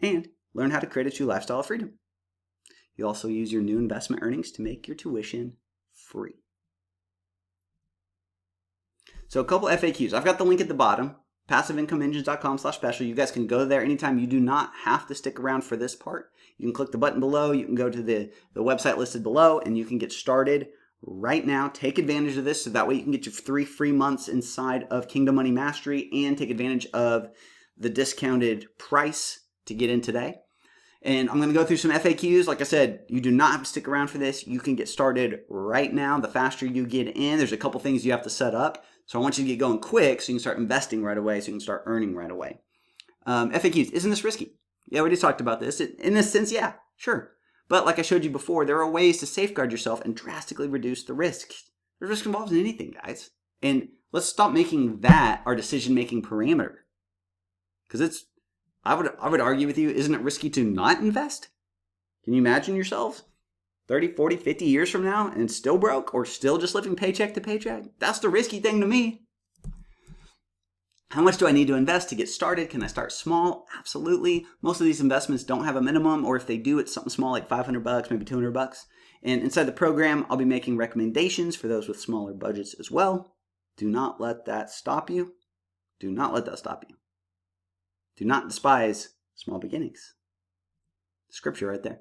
and learn how to create a true lifestyle of freedom. You also use your new investment earnings to make your tuition free. So a couple FAQs. I've got the link at the bottom PassiveIncomeEngines.com/special. You guys can go there anytime. You do not have to stick around for this part. You can click the button below. You can go to the website listed below, and you can get started right now. Take advantage of this so that way you can get your 3 free months inside of Kingdom Money Mastery and take advantage of the discounted price to get in today. And I'm going to go through some FAQs. Like I said, you do not have to stick around for this. You can get started right now. The faster you get in, there's a couple things you have to set up. So I want you to get going quick so you can start investing right away, so you can start earning right away. FAQs, isn't this risky? Yeah, we just talked about this. In a sense, yeah, sure. But like I showed you before, there are ways to safeguard yourself and drastically reduce the risk. There's risk involved in anything, guys. And let's stop making that our decision-making parameter. Because I would argue with you, isn't it risky to not invest? Can you imagine yourselves 30, 40, 50 years from now and still broke or still just living paycheck to paycheck? That's the risky thing to me. How much do I need to invest to get started? Can I start small? Absolutely. Most of these investments don't have a minimum, or if they do, it's something small like $500, maybe $200. And inside the program, I'll be making recommendations for those with smaller budgets as well. Do not let that stop you. Do not let that stop you. Do not despise small beginnings. Scripture right there.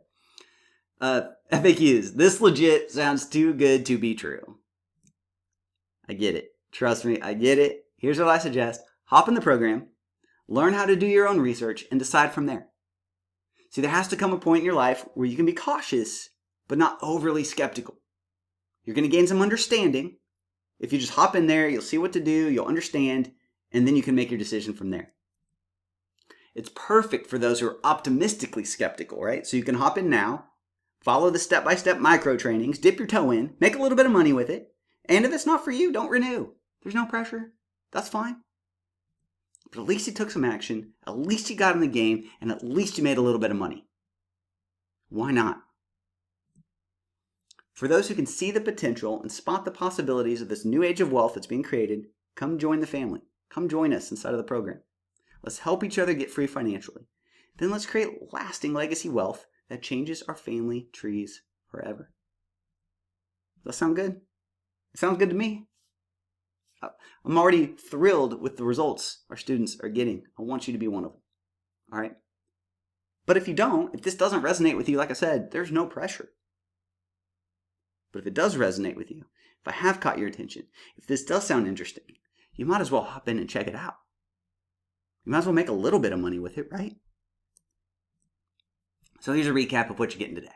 FAQs. This legit sounds too good to be true. I get it. Trust me, I get it. Here's what I suggest. Hop in the program, learn how to do your own research, and decide from there. See, there has to come a point in your life where you can be cautious, but not overly skeptical. You're going to gain some understanding. If you just hop in there, you'll see what to do, you'll understand, and then you can make your decision from there. It's perfect for those who are optimistically skeptical, right? So you can hop in now, follow the step-by-step micro trainings, dip your toe in, make a little bit of money with it. And if it's not for you, don't renew. There's no pressure. That's fine. But at least you took some action, at least you got in the game, and at least you made a little bit of money. Why not? For those who can see the potential and spot the possibilities of this new age of wealth that's being created, come join the family. Come join us inside of the program. Let's help each other get free financially. Then let's create lasting legacy wealth that changes our family trees forever. Does that sound good? It sounds good to me. I'm already thrilled with the results our students are getting. I want you to be one of them. All right? But if you don't, if this doesn't resonate with you, like I said, there's no pressure. But if it does resonate with you, if I have caught your attention, if this does sound interesting, you might as well hop in and check it out. You might as well make a little bit of money with it, right? So here's a recap of what you're getting today.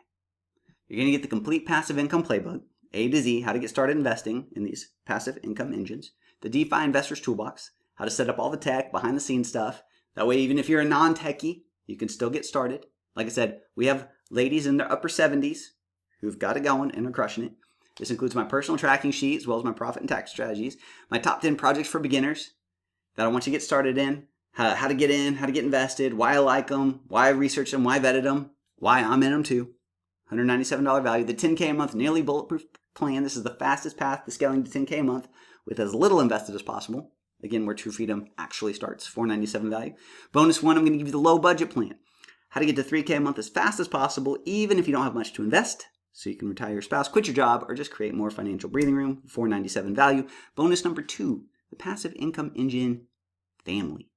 You're going to get the complete passive income playbook, A to Z, how to get started investing in these passive income engines, the DeFi Investors Toolbox, how to set up all the tech, behind the scenes stuff. That way, even if you're a non-techie, you can still get started. Like I said, we have ladies in their upper 70s who've got it going and are crushing it. This includes my personal tracking sheet as well as my profit and tax strategies, my top 10 projects for beginners that I want you to get started in, how to get in, how to get invested, why I like them, why I researched them, why I vetted them, why I'm in them too. $197 value, the 10K a month nearly bulletproof plan. This is the fastest path to scaling to 10K a month with as little invested as possible. Again, where True Freedom actually starts, $497 value. Bonus one, I'm going to give you the low budget plan. How to get to 3K a month as fast as possible, even if you don't have much to invest. So you can retire your spouse, quit your job, or just create more financial breathing room, $497 value. Bonus number 2, the Passive Income Engine family.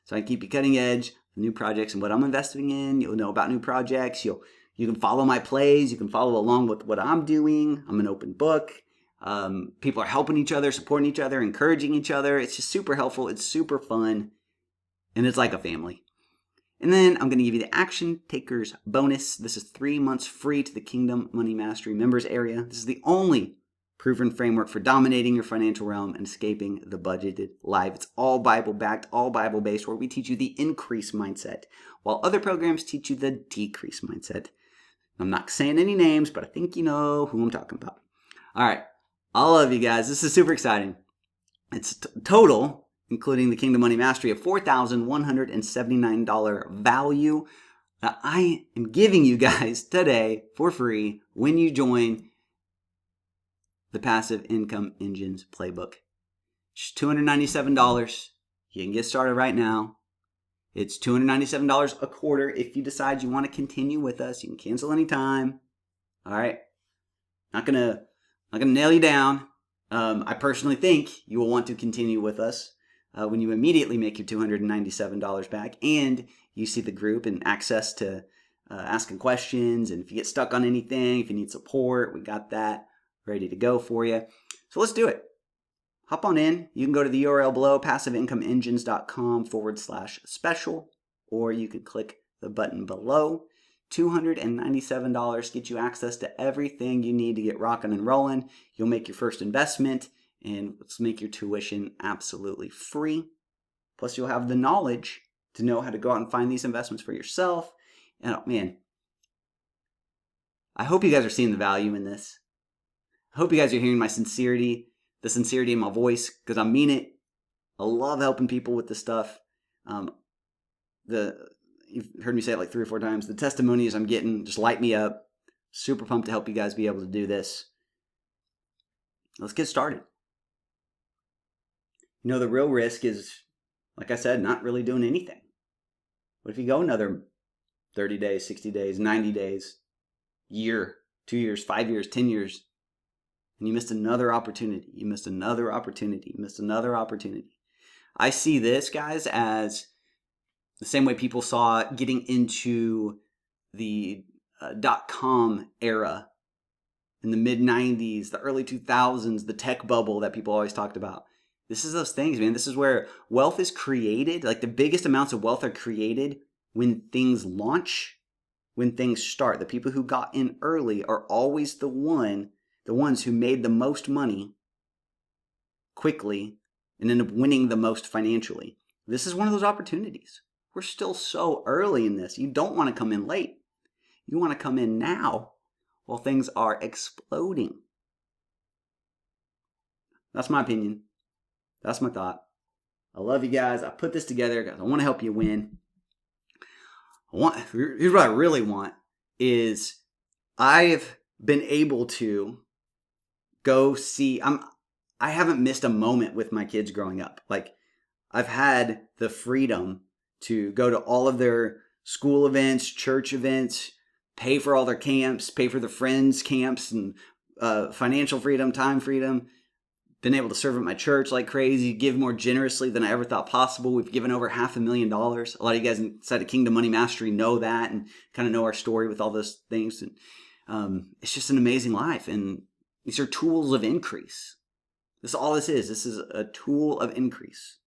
So I keep you cutting edge, new projects and what I'm investing in. You'll know about new projects. You can follow my plays. You can follow along with what I'm doing. I'm an open book. People are helping each other, supporting each other, encouraging each other. It's just super helpful. It's super fun. And it's like a family. And then I'm going to give you the Action Takers bonus. This is 3 months free to the Kingdom Money Mastery members area. This is the only proven framework for dominating your financial realm and escaping the budgeted life. It's all Bible-backed, all Bible-based, where we teach you the increase mindset, while other programs teach you the decrease mindset. I'm not saying any names, but I think you know who I'm talking about. All right. I love you guys. This is super exciting. It's total, including the Kingdom Money Mastery, of $4,179 value that I am giving you guys today for free when you join the Passive Income Engines Playbook. It's $297. You can get started right now. It's $297 a quarter. If you decide you want to continue with us, you can cancel anytime. All right. Not gonna nail you down. I personally think you will want to continue with us. when you immediately make your $297 back, and you see the group and access to asking questions. And if you get stuck on anything, if you need support, we got that ready to go for you. So let's do it. Hop on in. You can go to the URL below, passiveincomeengines.com/special, or you could click the button below. $297 get you access to everything you need to get rocking and rolling. You'll make your first investment, and let's make your tuition absolutely free. Plus, you'll have the knowledge to know how to go out and find these investments for yourself. And oh, man, I hope you guys are seeing the value in this. I hope you guys are hearing my sincerity, the sincerity in my voice, because I mean it. I love helping people with this stuff. You've heard me say it like 3 or 4 times. The testimonies I'm getting just light me up. Super pumped to help you guys be able to do this. Let's get started. You know, the real risk is, like I said, not really doing anything. What if you go another 30 days, 60 days, 90 days, year, 2 years, 5 years, 10 years, and you missed another opportunity. You missed another opportunity. You missed another opportunity. I see this, guys, as the same way people saw getting into the .com era in the mid-90s, the early 2000s, the tech bubble that people always talked about. This is those things, man. This is where wealth is created. Like the biggest amounts of wealth are created when things launch, when things start. The people who got in early are always the ones who made the most money quickly and end up winning the most financially. This is one of those opportunities. We're still so early in this. You don't want to come in late. You want to come in now while things are exploding. That's my opinion. That's my thought. I love you guys. I put this together because I want to help you win. Here's what I really want is I've been able to go see, I haven't missed a moment with my kids growing up. Like I've had the freedom to go to all of their school events, church events, pay for all their camps, pay for their friends' camps, and financial freedom, time freedom. Been able to serve at my church like crazy, give more generously than I ever thought possible. We've given over $500,000. A lot of you guys inside of Kingdom Money Mastery know that and kind of know our story with all those things. And it's just an amazing life. And these are tools of increase. This is all this is. This is a tool of increase.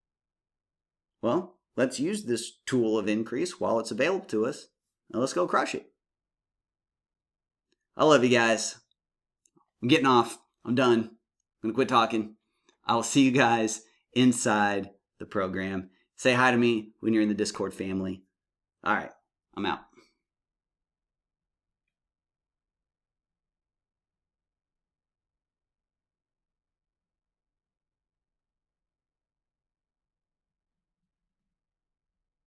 Well, let's use this tool of increase while it's available to us. Now let's go crush it. I love you guys. I'm getting off. I'm done. I'm going to quit talking. I will see you guys inside the program. Say hi to me when you're in the Discord family. All right. I'm out.